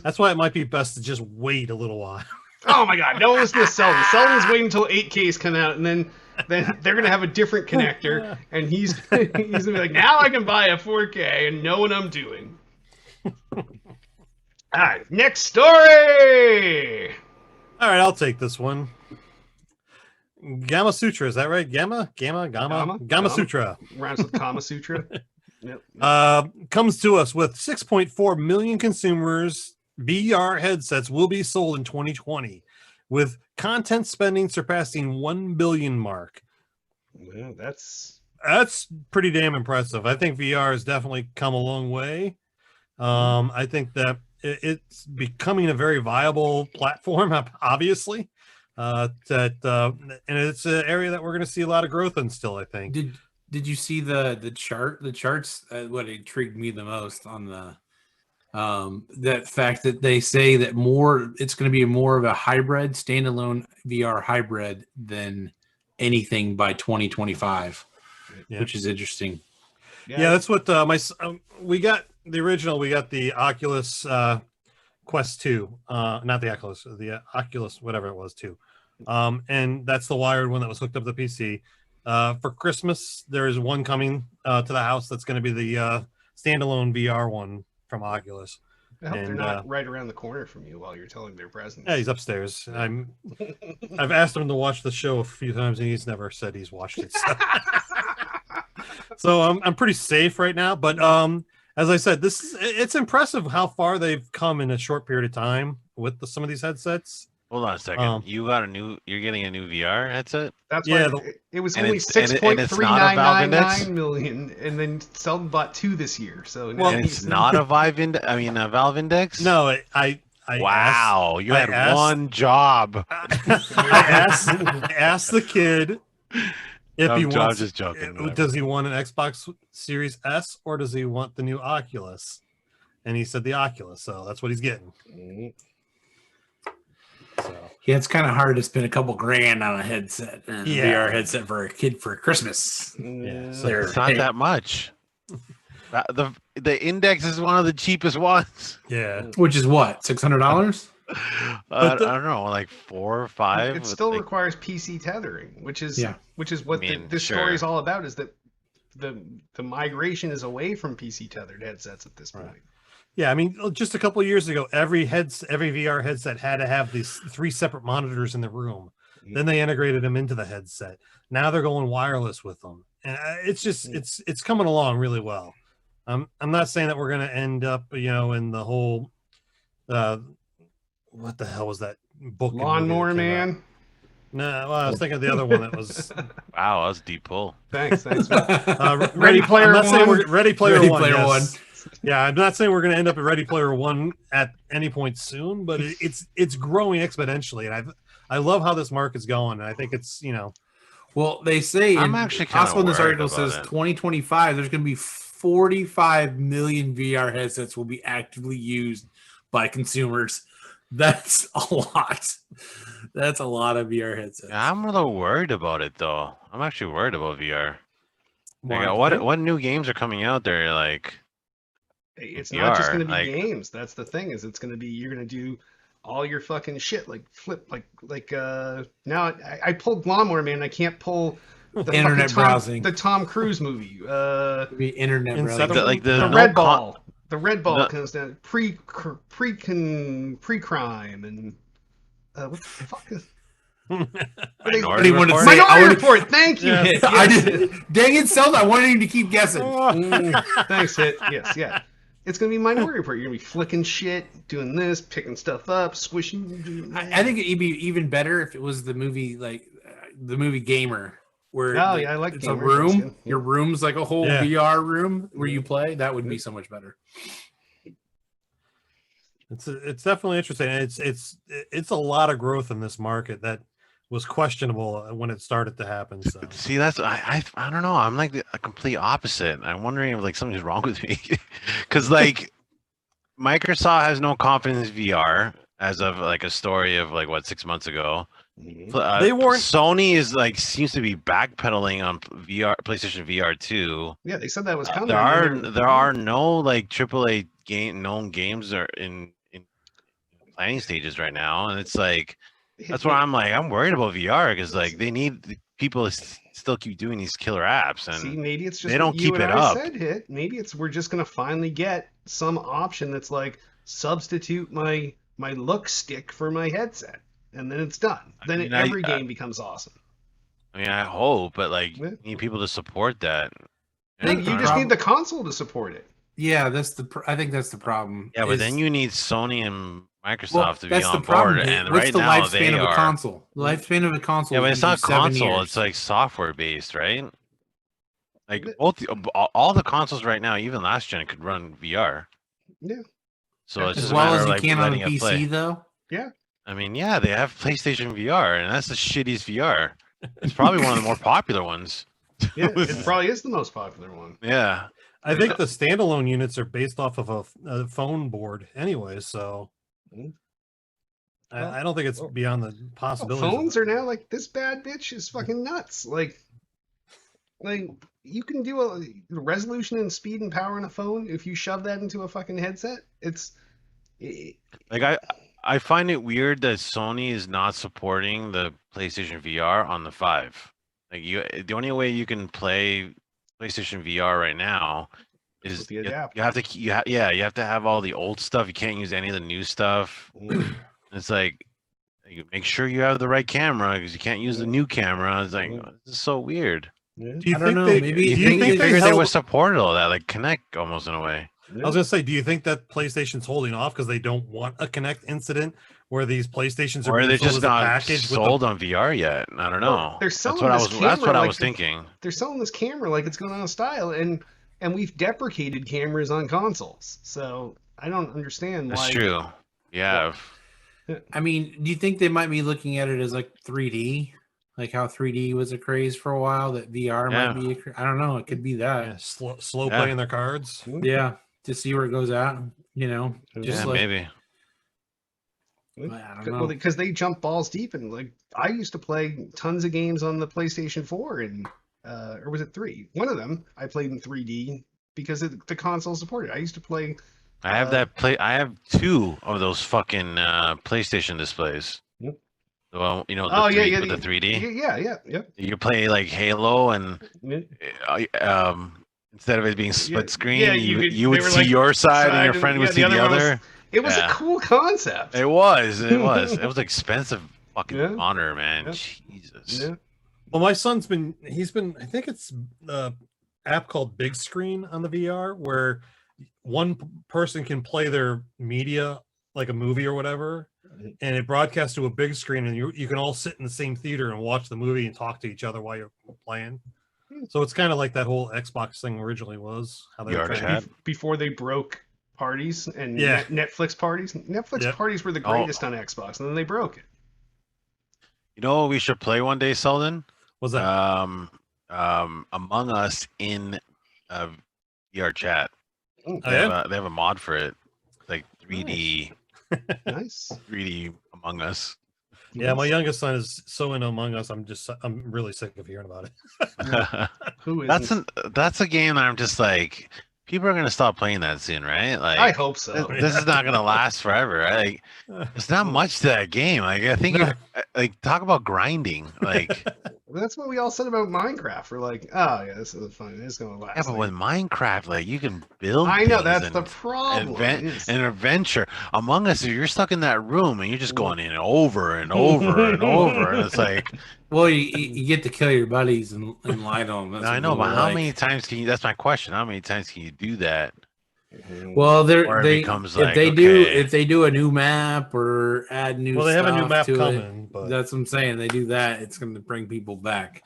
That's why it might be best to just wait a little while. Oh my god, no one's gonna sell this. Selden's waiting until 8Ks come out, and then they're gonna have a different connector, and he's gonna be like, now I can buy a 4K and know what I'm doing. Alright, next story! All right, I'll take this one. Gamma Sutra, is that right? Gamma Sutra. Rhymes with Kama Sutra. Yep. Comes to us with 6.4 million consumers. VR headsets will be sold in 2020, with content spending surpassing 1 billion mark. Yeah, that's pretty damn impressive. I think VR has definitely come a long way. I think that it's becoming a very viable platform, obviously. And it's an area that we're going to see a lot of growth in still, I think. Did you see the chart? The charts, what intrigued me the most on the that fact that they say that it's going to be more of a hybrid, standalone VR hybrid than anything by 2025, which is interesting. Yeah, that's what we got the original. We got the Oculus Quest 2, not the Oculus, the Oculus, whatever it was, 2. And that's the wired one that was hooked up to the PC. For Christmas, there is one coming to the house that's going to be the standalone VR one from Oculus. I hope they're not right around the corner from you while you're telling their presence. Yeah, he's upstairs. I've asked him to watch the show a few times, and he's never said he's watched it. So I'm pretty safe right now. But as I said, it's impressive how far they've come in a short period of time with some of these headsets. Hold on a second. You're getting a new VR headset? That's why it was only 6.399 million, and then Selden bought 2 this year. So now it's not a Valve Index? No, I wow, you had one job. I asked the kid if he wants. Just joking. Does he want an Xbox Series S or does he want the new Oculus? And he said the Oculus, so that's what he's getting. So. Yeah, it's kind of hard to spend a couple grand on a headset, a VR headset for a kid for Christmas. Yeah, so it's not that much. The Index is one of the cheapest ones. Yeah, which is what, $600? I don't know, like 4 or 5. It still requires PC tethering, which is what this story is all about. Is that the migration is away from PC tethered headsets at this point. Right. Yeah, I mean, just a couple of years ago, every VR headset had to have these 3 separate monitors in the room. Then they integrated them into the headset. Now they're going wireless with them, and it's just it's coming along really well. I'm not saying that we're going to end up, in the whole what the hell was that book? Lawnmower Man. No, well, I was thinking of the other one that was. Wow, that was a deep pull. Thanks. Ready Player One. Ready Player One. Yes. Yeah, I'm not saying we're going to end up at Ready Player One at any point soon, but it's growing exponentially, and I love how this market's going, and I think it's Well, they say I'm actually kind of in this article says 2025 there's going to be 45 million VR headsets will be actively used by consumers. That's a lot. That's a lot of VR headsets. Yeah, I'm a little worried about it though. I'm actually worried about VR. What new games are coming out there? Like, it's not just going to be games. That's the thing. Is it's going to be you're going to do all your fucking shit like flip like now I pulled Lawnmower Man. I can't pull The Internet browsing. The Tom Cruise movie. Maybe internet Inception? browsing. Like The no red con- ball. The red ball No. comes down pre-crime and what the fuck is Minority wanted to Report? say- I Minority wanted- Report? Thank you. Yeah. Hit. I Yes. did. Dang it, Zelda! I wanted you to keep guessing. Thanks, Hit. Yes, yeah. It's gonna be Minority Report. You're gonna be flicking shit, doing this, picking stuff up, squishing. I think it'd be even better if it was the movie the movie Gamer, where Oh, yeah, I like it's Gamer. a That's room. good. Your room's like a whole Yeah. VR room where you play. That would be so much better. It's definitely interesting. It's a lot of growth in this market that was questionable when it started to happen. So See, that's I don't know. I'm like a complete opposite. I'm wondering if like something's wrong with me, because like Microsoft has no confidence in VR as of like a story of like what 6 months ago. They weren't- Sony is like seems to be backpedaling on VR, PlayStation VR 2. Yeah, they said that was coming. There are no like AAA known games are in planning stages right now, and it's like that's why I'm worried about VR because like they need people to still keep doing these killer apps, and See, maybe it's just they don't what you keep and it I up. said, Hit. Maybe it's we're just gonna finally get some option that's like substitute my look stick for my headset, and then it's done. I Then mean, every game becomes awesome. I mean, I hope, but like Yeah. you need people to support that. No, And you I just don't- need the console to support it. Yeah, I think that's the problem. yeah, but is- then you need Sony and Microsoft well, to be that's the on problem. board, and What's right the now lifespan they of a are. console? The lifespan of a console. Yeah, but is it's not usually 7 console; years. it's like software based, right? Like But- both all the consoles right now, even last gen, could run VR. Yeah. So it's as just a well matter as of you like can on a letting it PC, play. though. I mean, yeah, they have PlayStation VR, and that's the shittiest VR. It's probably one of the more popular ones. Yeah, it probably is the most popular one. Yeah, I think the standalone units are based off of a phone board anyway. So Mhm. I don't think it's beyond the possibility. Phones are now like this bad bitch is fucking nuts. Like you can do a resolution and speed and power on a phone if you shove that into a fucking headset. like I find it weird that Sony is not supporting the PlayStation VR on the 5. Like the only way you can play PlayStation VR right now is With the you adapter. have to you have to have all the old stuff. You can't use any of the new stuff. It's like you make sure you have the right camera because you can't use the new camera. It's like this is so weird. Yeah. Do you I don't think know, they? maybe- do You you think think they they figured they held, would support all that, like Connect almost in a way. I was gonna say, do you think that PlayStation's holding off because they don't want a Connect incident where these PlayStations are Or being they're sold just as a not package with sold on VR yet. I don't Well, know. they're That's selling what I this was. That's camera what I like was the- thinking. They're selling this camera like it's going out of style, and we've deprecated cameras on consoles. So I don't understand why. That's true. Yeah. I mean, do you think they might be looking at it as like 3D? Like how 3D was a craze for a while, that VR Yeah. might be I don't know, it could be that. yeah, slow Yeah. playing their cards. Yeah, to see where it goes at, just Yeah, like maybe. I don't Well, know. because they jump balls deep, and like I used to play tons of games on the PlayStation 4, and or was it 3? One of them I played in 3D because the console supported. I used to play. I have I have 2 of those fucking PlayStation displays. Yep. Well, you know, the Oh yeah, 3D yeah, with the 3D. Yeah. You play like Halo, and Yeah. instead of it being split Yeah, screen, yeah, you they would were see like your side, and your and- friend yeah, would see the one was- other. It was Yeah. a cool concept. It was. It was expensive fucking Yeah. honor, man. Yeah. Jesus. Yeah. Well, my son's been. I think it's an app called Big Screen on the VR where one person can play their media like a movie or whatever, and it broadcasts to a big screen, and you can all sit in the same theater and watch the movie and talk to each other while you're playing. So it's kind of like that whole Xbox thing originally was. How they were VR trying to- chat. Before they broke parties and Yeah. Netflix parties. Netflix Yep. parties were the Oh. greatest on Xbox, and then they broke it. You know what we should play one day, Selden? Was that? Among Us in VR chat. Oh, Oh, yeah? They have a mod for it, like 3D, nice. 3D Among Us. Yeah, my youngest son is so into Among Us. I'm really sick of hearing about it. Who is? That's a game that I'm just like, people are gonna stop playing that soon, right? Like, I hope so. this is not gonna last forever. Right? Like, there's not much to that game. Like, I think, like, talk about grinding. Like, That's what we all said about Minecraft. We're like, oh yeah, this is fun. It's gonna last. Yeah, but like- with Minecraft, like you can build. I know things that's the and problem. is- an adventure. Among Us, you're stuck in that room and you're just going in over and over and over, and it's like, Well, you get to kill your buddies and lie to them. That's I what know, people but how like. many times can you? That's my question. How many times can you do that? Well, Or it they becomes if like, they do okay. if they do a new map or add new Well, they have a new stuff map to coming, it, but that's what I'm saying. They do that, it's going to bring people back.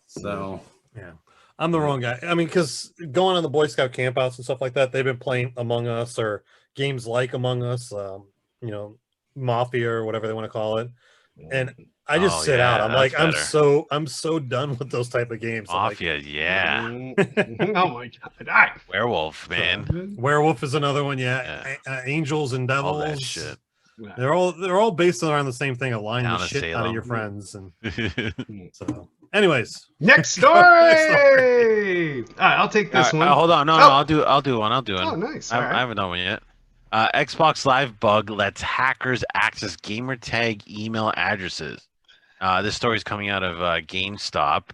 So yeah, I'm the wrong guy. I mean, because going on the Boy Scout campouts and stuff like that, they've been playing Among Us or games like Among Us, you know, Mafia or whatever they want to call it. And I just Oh, sit out. yeah, I'm like, that's better. I'm so done with those type of games. I'm like, Mafia, yeah. Oh my god! Werewolf, man. Werewolf is another one. Yeah, Angels and All Devils. that shit. They're all based around the same thing, of lying Town the of shit out of your Salem. friends. And so, anyways, Next story. All right, I'll take this one. Hold on, no, Oh. I'll do one. Oh, nice. I All right. haven't done one yet. Xbox Live bug lets hackers access gamertag email addresses. This story is coming out of GameStop.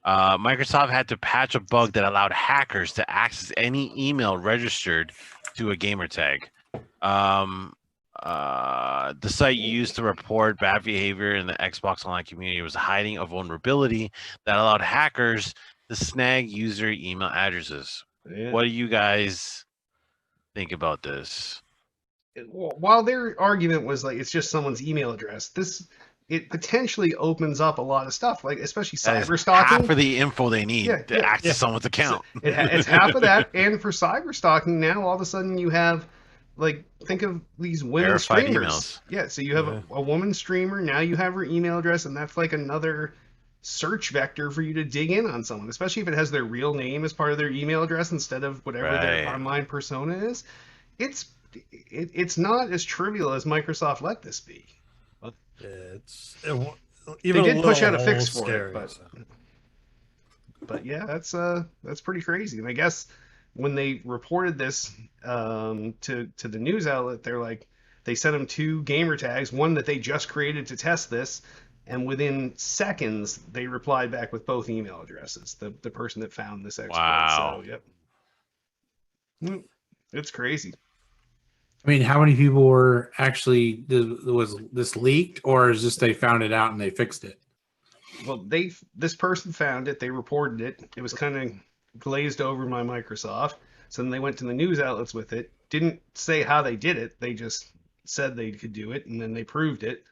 Microsoft had to patch a bug that allowed hackers to access any email registered to a gamertag. The site used to report bad behavior in the Xbox Online community was hiding a vulnerability that allowed hackers to snag user email addresses. Yeah. What do you guys think about this? While their argument was like it's just someone's email address, it potentially opens up a lot of stuff, like especially That is cyber stalking. half of the info they need to access someone's account. It's half of that, and for cyber stalking now, all of a sudden you have, like, think of these women Verified streamers. emails. Yeah, so you have a woman streamer, now you have her email address, and that's like another search vector for you to dig in on someone, especially if it has their real name as part of their email address instead of whatever their Right. online persona is. It's not as trivial as Microsoft let this be. it's They even did push out a little fix for scary, it, so. but yeah, that's pretty crazy. And I guess when they reported this to the news outlet, they're like, they sent them 2 gamer tags, one that they just created to test this, and within seconds they replied back with both email addresses. The person that found this exploit. Wow. So yep, it's crazy. I mean, how many people were actually was this leaked, or is just they found it out and they fixed it? Well, this person found it. They reported it. It was kind of glazed over by Microsoft. So then they went to the news outlets with it. Didn't say how they did it. They just said they could do it, and then they proved it.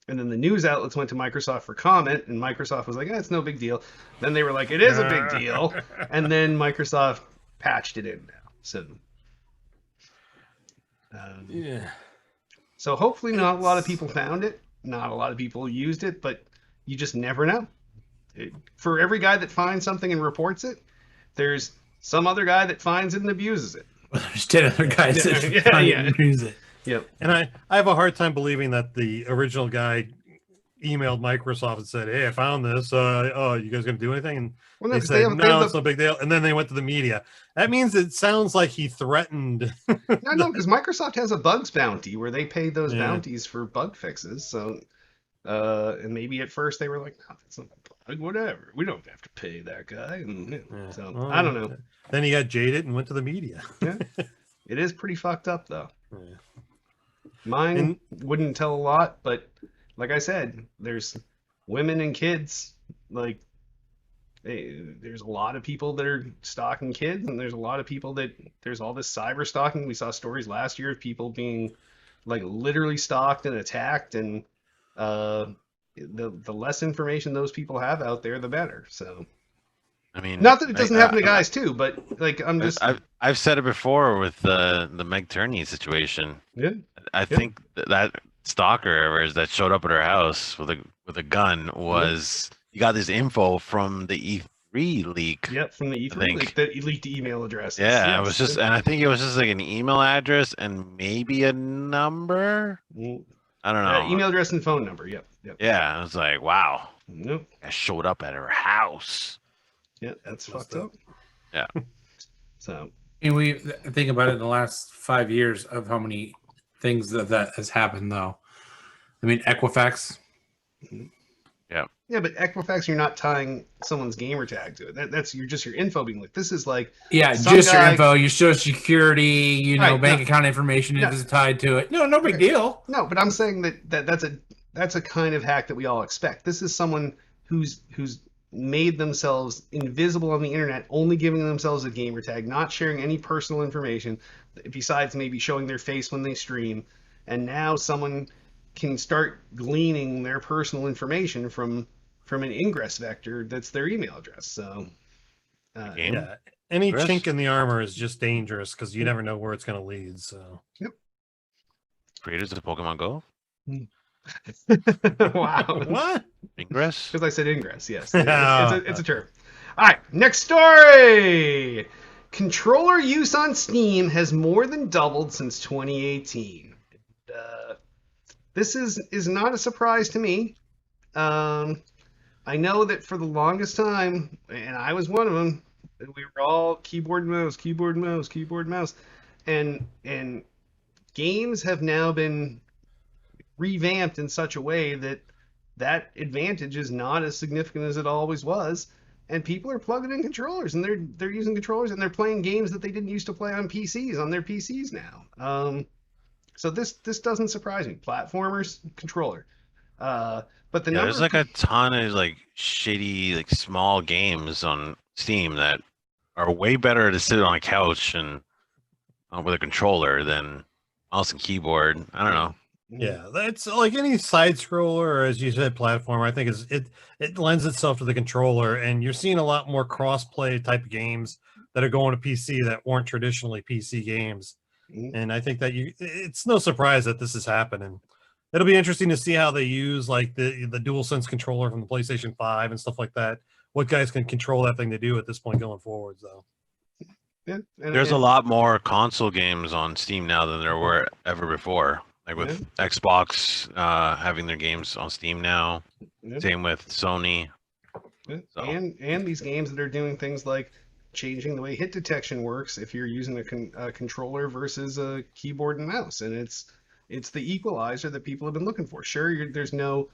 And then the news outlets went to Microsoft for comment, and Microsoft was like, it's no big deal. Then they were like, it is a big deal. And then Microsoft patched it in now. So, Yeah. so hopefully not a lot of people found it. Not a lot of people used it, but you just never know. For every guy that finds something and reports it, there's some other guy that finds it and abuses it. There's 10 other guys that use it. Yep. And I have a hard time believing that the original guy emailed Microsoft and said, "Hey, I found this. You guys gonna do anything?" And Well, they 'cause said, have "No, it's no big deal." And then they went to the media. That means it sounds like he threatened. No, because Microsoft has a bugs bounty where they pay those Yeah. bounties for bug fixes. So, and maybe at first they were like, "No, that's not a bug. Whatever. We don't have to pay that guy." And Yeah. so Well, I don't know. Then he got jaded and went to the media. Yeah. It is pretty fucked up though. Yeah. Mine wouldn't tell a lot, but like I said, there's women and kids. Like, there's a lot of people that are stalking kids, and there's a lot of people there's all this cyber stalking. We saw stories last year of people being like literally stalked and attacked, and the less information those people have out there, the better. So, I mean, not that it doesn't happen to guys too, but like I'm just I've said it before with the Meg Turney situation. yeah. I think that stalker that showed up at her house with a gun was he got this info from the E3 leak. Yep, from the E3 think. leak, the leaked email addresses. Yeah, it Yes. was just, and I think it was just like an email address and maybe a number. I don't know. Email address and phone number. Yep. Yeah, I was like, wow, Nope. I showed up at her house. Yeah, that's Messed fucked up. Yeah. So And we think about it in the last 5 years of how many things that has happened, though. I mean, Equifax. Yeah, but Equifax, you're not tying someone's gamer tag to it. That's you're just your info being like, this is like Yeah, some just your guy. info, your social security, Right, bank no, account information if no, it's tied to it. No big okay, deal. no, but I'm saying that's a kind of hack that we all expect. This is someone who's made themselves invisible on the internet, only giving themselves a gamer tag, not sharing any personal information besides maybe showing their face when they stream. And now someone can start gleaning their personal information from an ingress vector that's their email address. So, Game? Yeah, any Chris? chink in the armor is just dangerous because you never know where it's going to lead. So, Creators of Pokemon Go? wow. what? Ingress? Because I said ingress, yes. It's a term. All right, next story. Controller use on Steam has more than doubled since 2018. This is not a surprise to me. I know that for the longest time, and I was one of them, we were all keyboard and mouse, keyboard and mouse, keyboard and mouse, and games have now been revamped in such a way that that advantage is not as significant as it always was, and people are plugging in controllers and they're using controllers and they're playing games that they didn't used to play on PCs on their PCs now. So this doesn't surprise me. Platformers, controller. But the Yeah, number there's of like a ton of like shitty, like small games on Steam that are way better to sit on a couch and with a controller than mouse and keyboard. I don't know. Yeah, that's like any side scroller, or as you said, platform. I think it lends itself to the controller, and you're seeing a lot more cross-play type of games that are going to PC that weren't traditionally PC games. And I think that it's no surprise that this is happening. It'll be interesting to see how they use like the DualSense controller from the PlayStation 5 and stuff like that. What guys can control that thing to do at this point going forwards, though. Yeah, There's a lot more console games on Steam now than there were ever before. Like with Xbox having their games on Steam now. Yeah. Same with Sony. Yeah. So. And these games that are doing things like changing the way hit detection works if you're using a controller versus a keyboard and mouse, and it's the equalizer that people have been looking for. Sure, there's no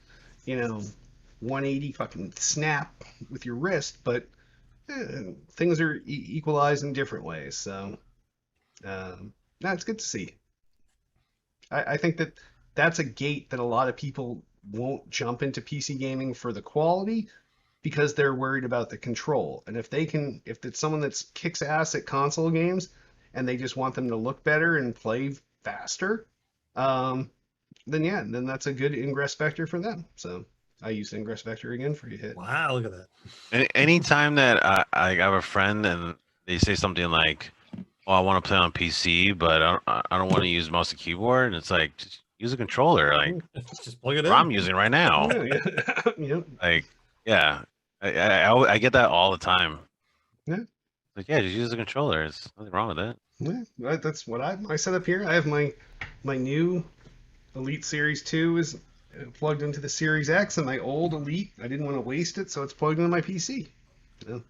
180 fucking snap with your wrist, but things are equalized in different ways. So it's good to see. I think that's a gate that a lot of people won't jump into PC gaming for the quality because they're worried about the control. And if it's someone that kicks ass at console games and they just want them to look better and play faster, then that's a good ingress vector for them. So I use ingress vector again for you hit. Wow, look at that. Anytime that I have a friend and they say something like, "Oh, I want to play on PC, but I don't want to use mouse and keyboard," and it's like, just use a controller, like just plug it in. I'm using right now. Yeah. Like, yeah, I get that all the time. Yeah. Like, yeah, just use a controller. There's nothing wrong with it. Yeah, that's what I set up here. I have my new Elite Series 2 is plugged into the Series X, and my old Elite, I didn't want to waste it, so it's plugged into my PC. So.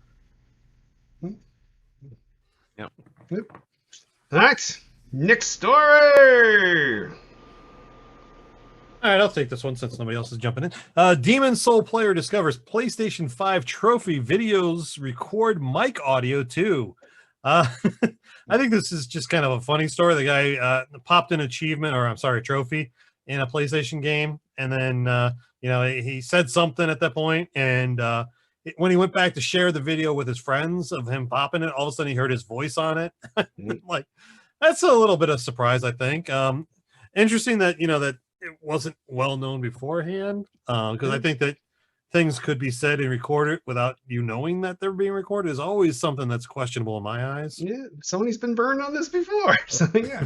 Yep. All right, next story. All right, I'll take this one since nobody else is jumping in. Demon Soul player discovers PlayStation 5 trophy videos record mic audio too. I think this is just kind of a funny story. The guy popped an achievement, or I'm sorry, trophy in a PlayStation game, and then he said something at that point, and when he went back to share the video with his friends of him popping it, all of a sudden he heard his voice on it. Like, that's a little bit of surprise, I think. Interesting that that it wasn't well known beforehand, because I think that things could be said and recorded without you knowing that they're being recorded is always something that's questionable in my eyes. Yeah, Sony's been burned on this before, so yeah.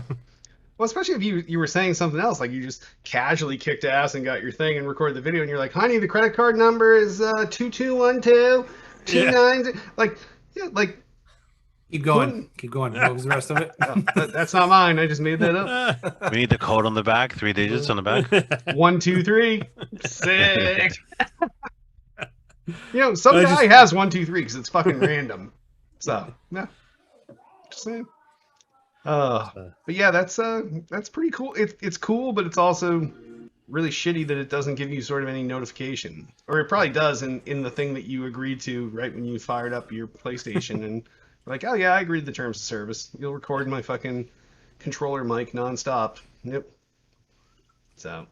Well, especially if you were saying something else, like you just casually kicked ass and got your thing and recorded the video, and you're like, "Honey, the credit card number is 2212 29." Like, yeah, like. Keep going. What was the rest of it? That's not mine. I just made that up. We need the code on the back, 3 digits on the back. 1, 2, 3, 6. Some guy has 1, 2, 3 because it's fucking random. So, yeah, just saying. But yeah, that's pretty cool. It's cool, but it's also really shitty that it doesn't give you sort of any notification, or it probably does in the thing that you agreed to right when you fired up your PlayStation and like, oh yeah, I agreed to the terms of service. You'll record my fucking controller mic nonstop. Yep. So.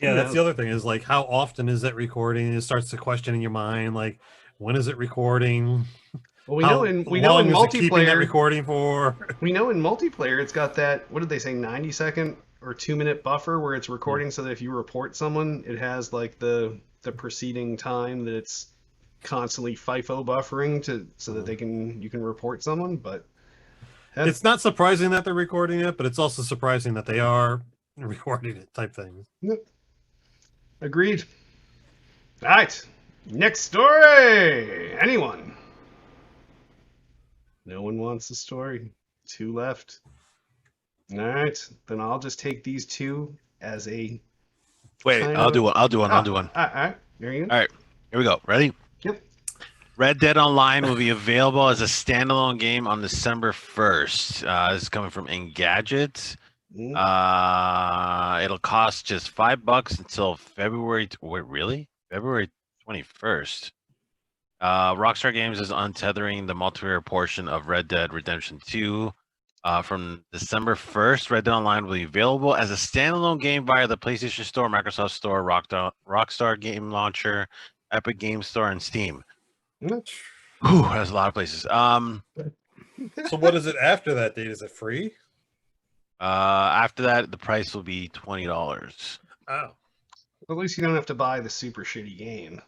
Yeah, that's the other thing is like how often is that recording? It starts to question in your mind, like when is it recording? Well, we How know in long is it keeping that multiplayer. recording for? We know in multiplayer it's got that, what did they say, 90-second or 2-minute buffer where it's recording so that if you report someone, it has like the preceding time that it's constantly FIFO buffering so that you can report someone. But It's not surprising that they're recording it, but it's also surprising that they are recording it type thing. Yep. Agreed. All right. Next story. Anyone? No one wants the story. 2 left. All right. Then I'll just take these 2 as a. Wait, I'll do one. I'll do one. All right. There you go. All right. Here we go. Ready? Yep. Red Dead Online will be available as a standalone game on December 1st. This is coming from Engadget. It'll cost just $5 until February. Wait, really? February 21st. Rockstar Games is untethering the multiplayer portion of Red Dead Redemption 2. From December 1st, Red Dead Online will be available as a standalone game via the PlayStation Store, Microsoft Store, Rockstar Game Launcher, Epic Game Store, and Steam. Whew, that's a lot of places. So what is it after that date? Is it free? After that, the price will be $20. Oh. At least you don't have to buy the super shitty game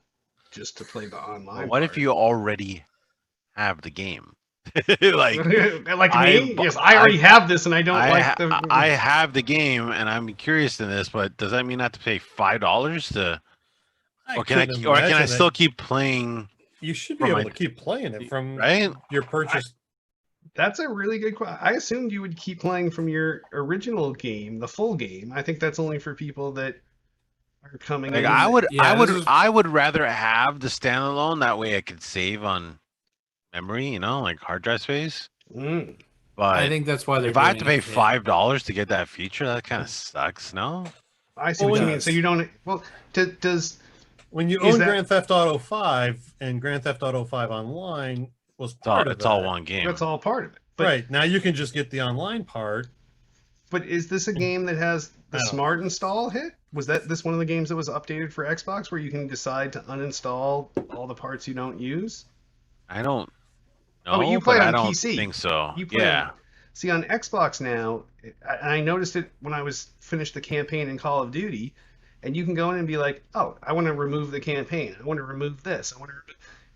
just to play the online. What if you already have the game? like me? Yes, I already have this, and I don't like the. I have the game, and I'm curious in this, but does that mean I have to pay $5 to? Or can I still keep playing? You should be able to keep playing it from your purchase. That's a really good question. I assumed you would keep playing from your original game, the full game. I think that's only for people that are coming. Like, in. I would rather have the standalone. That way, I could save on memory, like hard drive space. But I think that's why if I have to pay $5 to get that feature, that kind of sucks. No. I see what you mean. So you don't. Well, does. When you own Grand Theft Auto 5 and Grand Theft Auto 5 Online was part of it. It's all one game. That's all part of it. But, right. Now you can just get the online part. But is this a game that has the smart install hit? Was this one of the games that was updated for Xbox where you can decide to uninstall all the parts you don't use? I don't know. Oh, you play on PC. I don't think so. See, on Xbox now, I noticed it when I finished the campaign in Call of Duty. And you can go in and be like, oh, I want to remove the campaign. I want to remove this.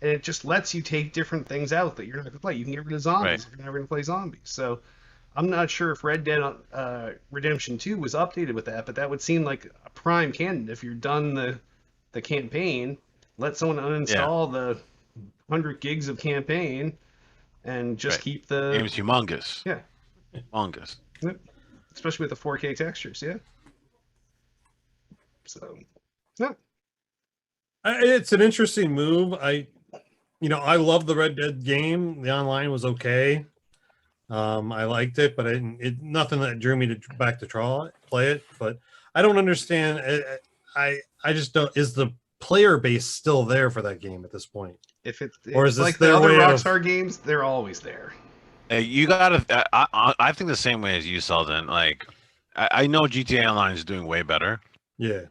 And it just lets you take different things out that you're not going to play. You can get rid of zombies if you're never going to play zombies. So I'm not sure if Red Dead Redemption 2 was updated with that, but that would seem like a prime candidate. If you're done the campaign, let someone uninstall the 100 gigs of campaign and just keep the... Game's humongous. Yeah. Humongous. Yep. Especially with the 4K textures, yeah. So, yeah. It's an interesting move. I love the Red Dead game. The online was okay. I liked it, but nothing that drew me back to play it. But I don't understand. I just don't. Is the player base still there for that game at this point? Or is this like the other Rockstar games? They're always there. You gotta. I think the same way as you, Selden. Like, I know GTA Online is doing way better. Yeah.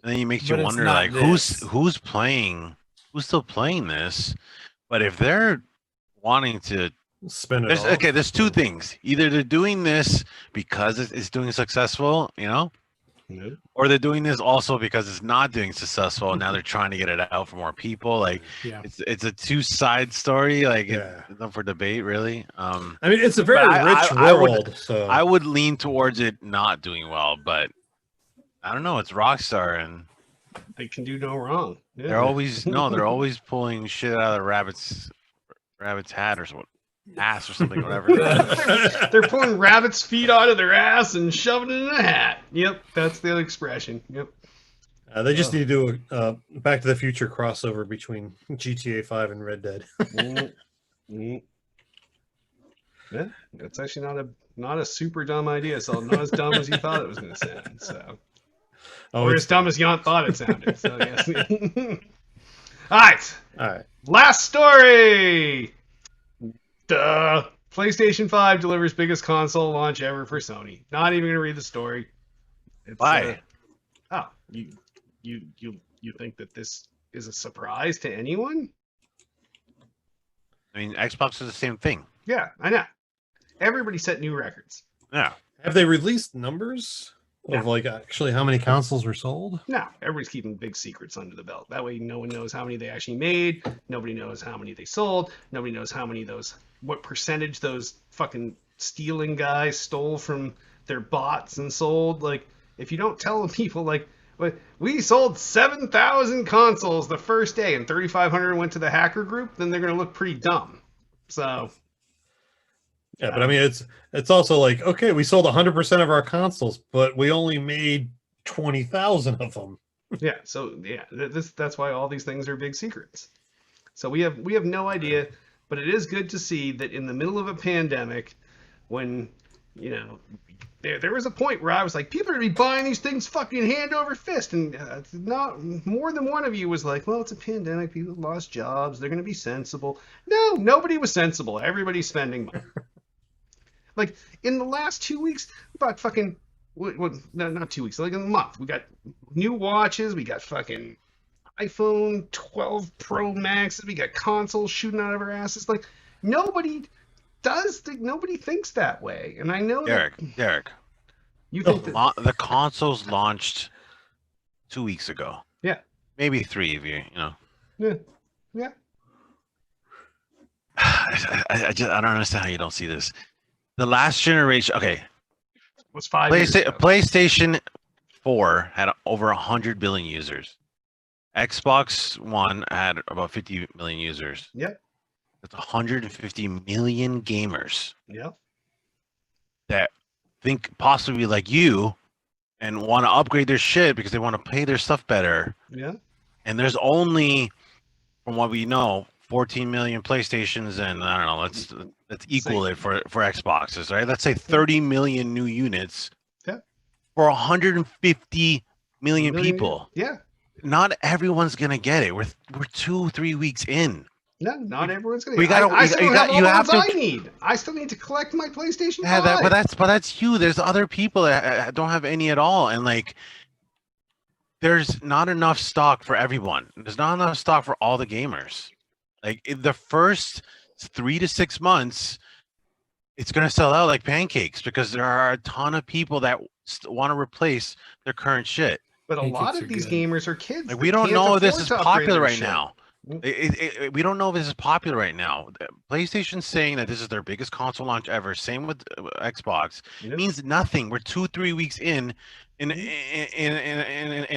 And then it makes you wonder, like, who's still playing this? But if they're wanting to spend it, there's 2 things: either they're doing this because it's doing successful, or they're doing this also because it's not doing successful. And now they're trying to get it out for more people. Like, it's a 2-side story. Like, it's up for debate, really. I mean, it's a very rich world. I would lean towards it not doing well, but. I don't know. It's Rockstar, and they can do no wrong. Yeah. They're always pulling shit out of the rabbit's hat or something, ass or something, whatever. They're pulling rabbit's feet out of their ass and shoving it in a hat. Yep, that's the expression. Yep. They just need to do a Back to the Future crossover between GTA 5 and Red Dead. Yeah, that's actually not a super dumb idea. So not as dumb as you thought it was going to sound. So. Oh, or it's as dumb fun. as Yont thought it sounded. So yes. All right. All right. Last story. Duh. PlayStation 5 delivers biggest console launch ever for Sony. Not even gonna read the story. It's, Why? you think that this is a surprise to anyone? I mean, Xbox is the same thing. Yeah, I know. Everybody set new records. Yeah. Have they released numbers No. of like actually how many consoles were sold? No, everybody's keeping big secrets under the belt. That way, no one knows how many they actually made. Nobody knows how many they sold. Nobody knows what percentage those fucking stealing guys stole from their bots and sold. Like, if you don't tell people, like, we sold 7,000 consoles the first day and 3,500 went to the hacker group, then they're going to look pretty dumb. So, Yeah, but I mean, it's also like, okay, we sold 100% of our consoles, but we only made 20,000 of them. yeah. So yeah, that's why all these things are big secrets. So we have no idea, but it is good to see that in the middle of a pandemic, when there was a point where I was like, people are gonna be buying these things fucking hand over fist, and not more than one of you was like, well, it's a pandemic, people lost jobs, they're gonna be sensible. No, nobody was sensible. Everybody's spending money. Like, in the last 2 weeks, we bought fucking, no, not 2 weeks, like in a month, we got new watches, we got fucking iPhone 12 Pro Maxes, we got consoles shooting out of our asses. Like, nobody thinks that way. And I know Derek, you think that, the consoles launched 2 weeks ago. Yeah. Maybe 3 if you know. yeah. I don't understand how you don't see this. The last generation, okay, Was 5 years ago. PlayStation 4 had over 100 billion users. Xbox One had about 50 million users. Yep. That's 150 million gamers Yep. that think possibly like you and want to upgrade their shit because they want to play their stuff better. Yeah. And there's only, from what we know, 14 million PlayStations, and I don't know, let's equal it for Xboxes, right? Let's say 30 million new units for 150 million people. Yeah. Not everyone's gonna get it. We're 2-3 weeks in. No, not everyone's gonna. We gotta- I still you don't got- have all you the have ones to- I need. I still need to collect my PlayStation Yeah, 5. but that's you. There's other people that don't have any at all, and like, there's not enough stock for everyone. There's not enough stock for all the gamers. Like, in the first 3 to 6 months, it's gonna sell out like pancakes because there are a ton of people that want to replace their current shit. But a lot Pancakes of are these good. gamers are kids. Like, that we don't can't know if this afford is to upgrade popular their right shit. now. We don't know if this is popular right now. PlayStation's saying that this is their biggest console launch ever. Same with Xbox. Yep. It means nothing. We're 2-3 weeks in an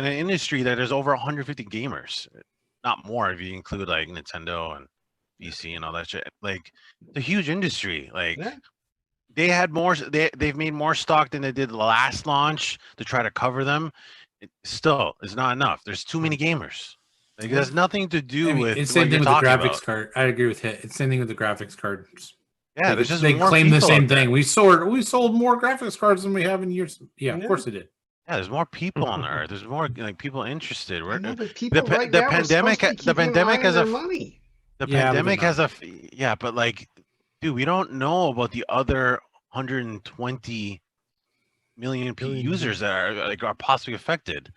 industry that there's over 150 gamers, not more if you include like Nintendo and PC and all that shit. Like, it's a huge industry. Like, Yeah. they had more. They've made more stock than they did the last launch to try to cover them. It still is not enough. There's too many gamers. Like, it has nothing to do I mean, with it's what same you're thing with the talking graphics about. card. I agree with Hit. It's same thing with the graphics cards. Yeah, there's just they more claim the people same out there. thing. We sold more graphics cards than we have in years. Yeah, Yeah. of course they did. Yeah, there's more people on the earth. There's more like people interested. I We're, know, but people the right now are supposed to be the keeping an pandemic eye has on a their money. the Yeah, but pandemic they're has a yeah, but like, dude, we don't know about the other 120 million users that are possibly affected.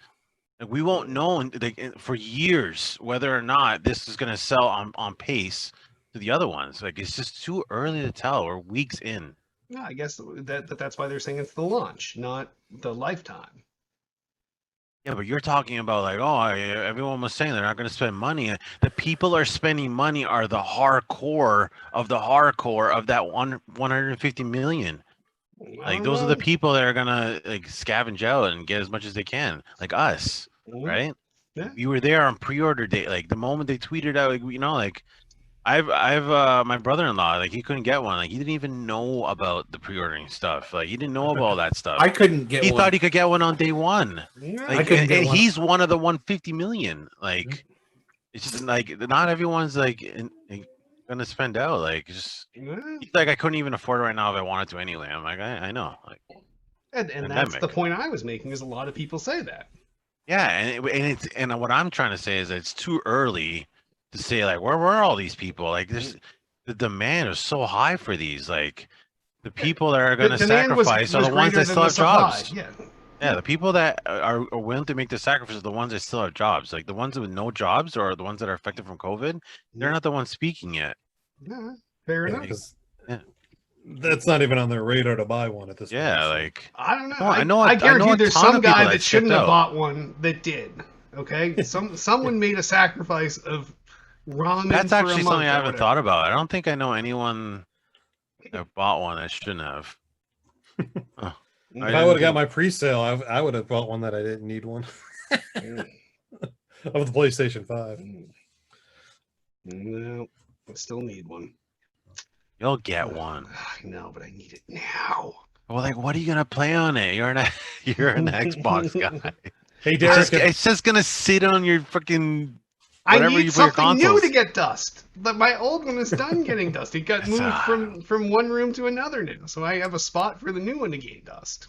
Like, we won't know for years whether or not this is going to sell on pace to the other ones. Like, it's just too early to tell. We're weeks in. Yeah, I guess that's why they're saying it's the launch, not the lifetime. Yeah, but you're talking about like, oh, everyone was saying they're not going to spend money. The people are spending money are the hardcore of that 150 million. Like, those are the people that are gonna like scavenge out and get as much as they can, like us, right? Yeah. You were there on pre-order date, like the moment they tweeted out, like, like, I've my brother-in-law, like, he couldn't get one, like, he didn't even know about the pre-ordering stuff, like, he didn't know about all that stuff. I couldn't get He one. thought he could get one on day one. Yeah. I Like, couldn't get and one. he's one of the 150 million. Like, it's just like not everyone's like gonna spend out. Like, just Yeah. he's like, I couldn't even afford it right now if I wanted to anyway. I'm like, I know. Like, And that's the Pandemic. point I was making, is a lot of people say that. Yeah, and what I'm trying to say is that it's too early to say like where were all these people? Like the demand is so high for these. Like the people that are going to Demand sacrifice are was the ones greater that than still the have supply. jobs. Yeah. Yeah, the people that are willing to make the sacrifice are the ones that still have jobs. Like the ones with no jobs or the ones that are affected from COVID, they're not the ones speaking yet. Yeah, fair enough. Because Yeah. that's not even on their radar to buy one at this point. Yeah, so. like I don't know. I guarantee know a there's ton some of people guy that that shouldn't skipped have out. bought one that did. Okay, someone made a sacrifice of ramen That's for a actually month something I or haven't whatever. thought about. I don't think I know anyone that bought one that shouldn't have. Huh. If I would have got my pre-sale, I would have bought one that I didn't need one of the PlayStation 5. No, I still need one. You'll get one. I know, but I need it now. Well, like, what are you gonna play on it? You're an Xbox guy. Hey, Derek, It's just gonna sit on your freaking I whatever need you put your something new consoles. to get dust. But my old one is done getting dust. It got moved from one room to another now, so I have a spot for the new one to gain dust.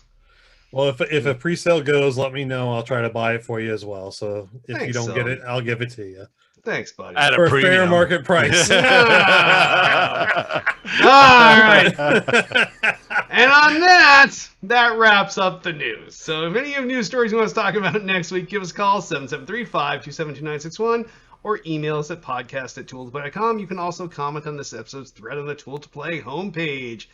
well, if a pre-sale goes, let me know. I'll try to buy it for you as well. So if you Thanks, don't get Sony. it, I'll give it to you Thanks, buddy. At for a a fair premium. market price. All right. And on that wraps up the news. So if any of news stories you want us to talk about next week, give us a call, 773-527-2961, or email us at podcast@tooltoplay.com. You can also comment on this episode's thread on the Tool to Play homepage.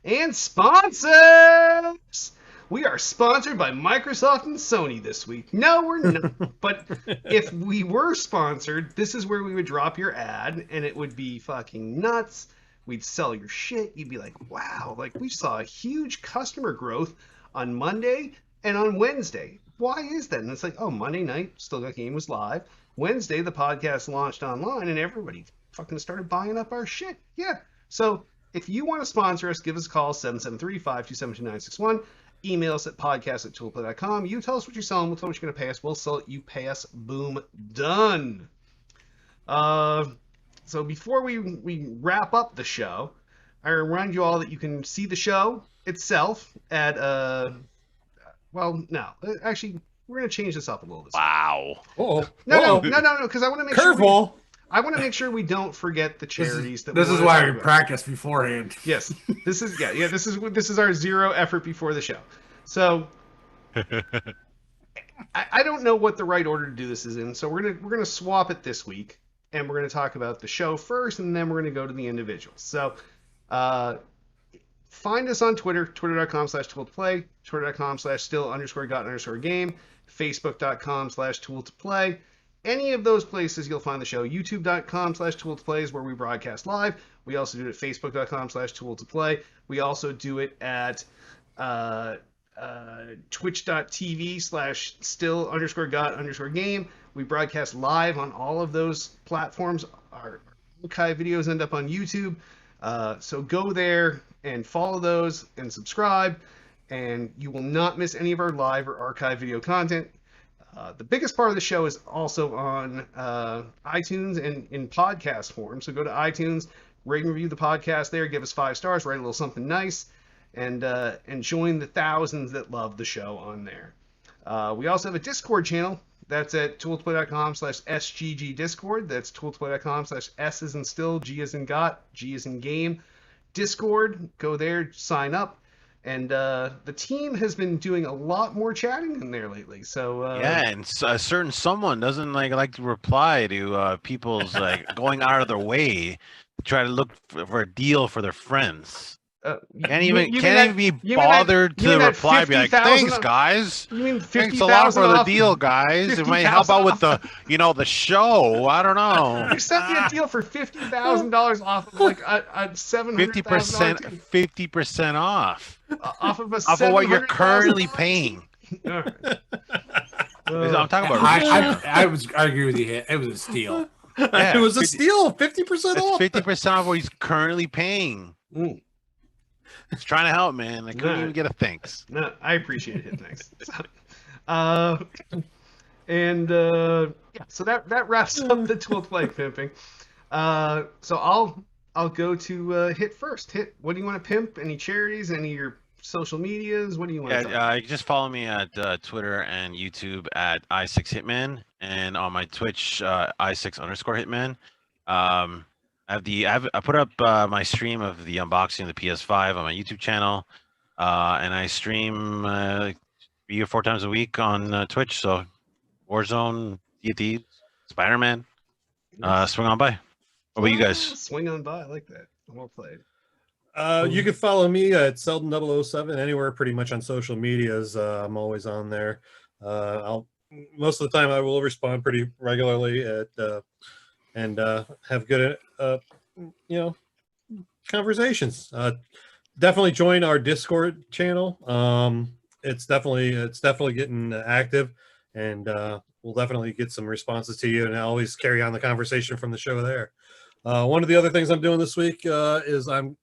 And sponsors! We are sponsored by Microsoft and Sony this week. No, we're not. But if we were sponsored, this is where we would drop your ad, and it would be fucking nuts. We'd sell your shit. You'd be like, wow, like we saw a huge customer growth on Monday and on Wednesday. Why is that? And it's like, oh, Monday night, Still Got Game was live. Wednesday, the podcast launched online, and everybody fucking started buying up our shit. Yeah. So if you want to sponsor us, give us a call, 773-527-2961. Email us at podcast@toolplay.com. You tell us what you're selling. We'll tell you what you're going to pay us. We'll sell it. You pay us. Boom. Done. So before we wrap up the show, I remind you all that you can see the show itself at well, no, actually, we're gonna change this up a little bit. Wow. Oh, No, because I want to make curveball. I want to make sure we don't forget the charities This is why we practice beforehand. Yes, this is our zero effort before the show. So I don't know what the right order to do this is in. So we're gonna swap it this week, and we're gonna talk about the show first, and then we're gonna go to the individuals. So find us on Twitter, twitter.com/tooltoplay, twitter.com/still_got_game, facebook.com/tooltoplay. Any of those places you'll find the show. youtube.com/tooltoplay is where we broadcast live. We also do it at facebook.com/tooltoplay. We also do it at twitch.tv/still_got_game. We broadcast live on all of those platforms. Our archive videos end up on YouTube. So go there and follow those and subscribe, and you will not miss any of our live or archive video content. The biggest part of the show is also on iTunes and in podcast form. So go to iTunes, rate and review the podcast there, give us 5 stars, write a little something nice, and join the thousands that love the show on there. We also have a Discord channel. That's at tooltoplay.com/SGG Discord. That's tooltoplay.com/S as in still, G as in got, G as in game. Discord, go there, sign up. And the team has been doing a lot more chatting in there lately. So yeah, and a certain someone doesn't like to reply to people's going out of their way to try to look for a deal for their friends. Can't even be bothered to reply. Be like, thanks, guys. You mean thanks a lot for the deal, guys. It might help out with the the show. I don't know. You sent me a deal for $50,000 off of like a $750,000 50% off. Off of what you're currently paying. Right. I'm talking about. I agree with you. It was a steal. Yeah, it was a steal. 50% off. 50% off what he's currently paying. It's trying to help, man. I couldn't even get a thanks. No, I appreciate it. Thanks. So that wraps up the Tool Play pimping. So I'll go to Hit first. Hit, what do you want to pimp? Any charities? Any of your social medias? What do you want to Yeah, you can just follow me at Twitter and YouTube at i6hitman, and on my Twitch i6_hitman. I put up my stream of the unboxing of the PS5 on my YouTube channel, and I stream 3 or 4 times a week on Twitch. So Warzone, D&D, Spider-Man, swing on by. What about you guys? Swing on by. I like that. Well played. You can follow me at Selden007 anywhere pretty much on social medias. I'm always on there. Most of the time I will respond pretty regularly and have good conversations. Definitely join our Discord channel. It's definitely getting active, and we'll definitely get some responses to you, and I'll always carry on the conversation from the show there. One of the other things I'm doing this week is I'm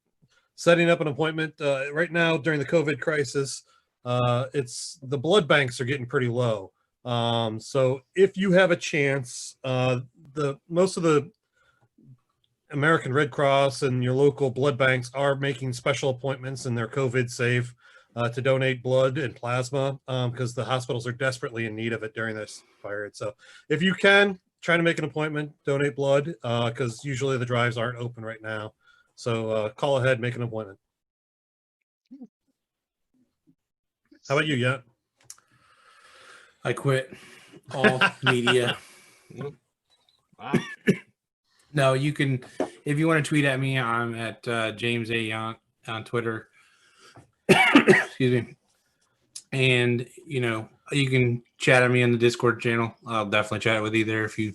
setting up an appointment right now during the COVID crisis. It's the blood banks are getting pretty low. So if you have a chance, most of the American Red Cross and your local blood banks are making special appointments, and they're COVID safe to donate blood and plasma because the hospitals are desperately in need of it during this period. So if you can, try to make an appointment, donate blood because usually the drives aren't open right now. So call ahead, make an appointment. How about you, Yet? I quit all media. Wow. No, you can, if you want to tweet at me, I'm at James A. Yount on Twitter. Excuse me. And, you can chat at me on the Discord channel. I'll definitely chat with you there if you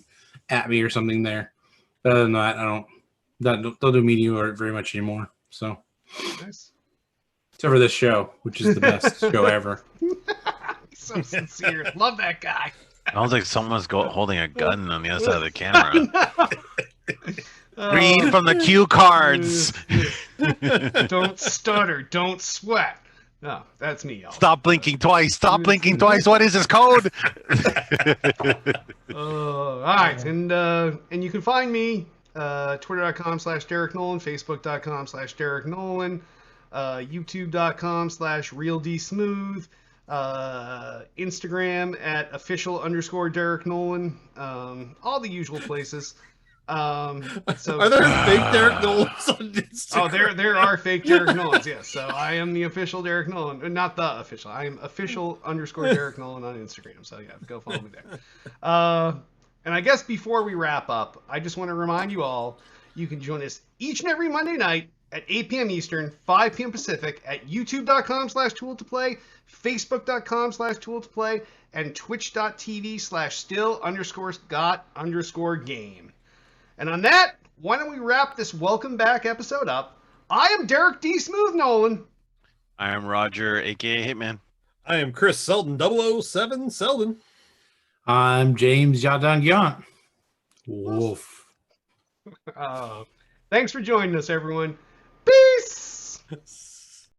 at me or something there. But other than that, I don't do media art very much anymore. So, Nice. except for this show, which is the best show ever. So sincere. Love that guy. Sounds like someone's holding a gun on the other side of the camera. Read from the cue cards. Don't stutter. Don't sweat. No, that's me, y'all. Stop blinking twice. Stop blinking twice. What is this code? All right, and you can find me twitter.com/Derek Nolan, facebook.com/Derek Nolan, youtube.com/RealDSmooth, Instagram at official_Derek Nolan, all the usual places. So Are there fake Derek Nolans on Instagram? Oh, there are fake Derek Nolans, yes. So I am the official Derek Nolan, not the official. I am official_Derek Nolan on Instagram. So yeah, go follow me there. And I guess before we wrap up, I just want to remind you all, you can join us each and every Monday night at 8 p.m. Eastern, 5 p.m. Pacific at youtube.com/tool2play, facebook.com/tool2play, and twitch.tv/still_got_game. And on that, why don't we wrap this welcome back episode up? I am Derek D. Smooth Nolan. I am Roger, aka Hitman. I am Chris Selden007 Selden. I'm James Yadang Yount. Woof. Thanks for joining us, everyone. Peace!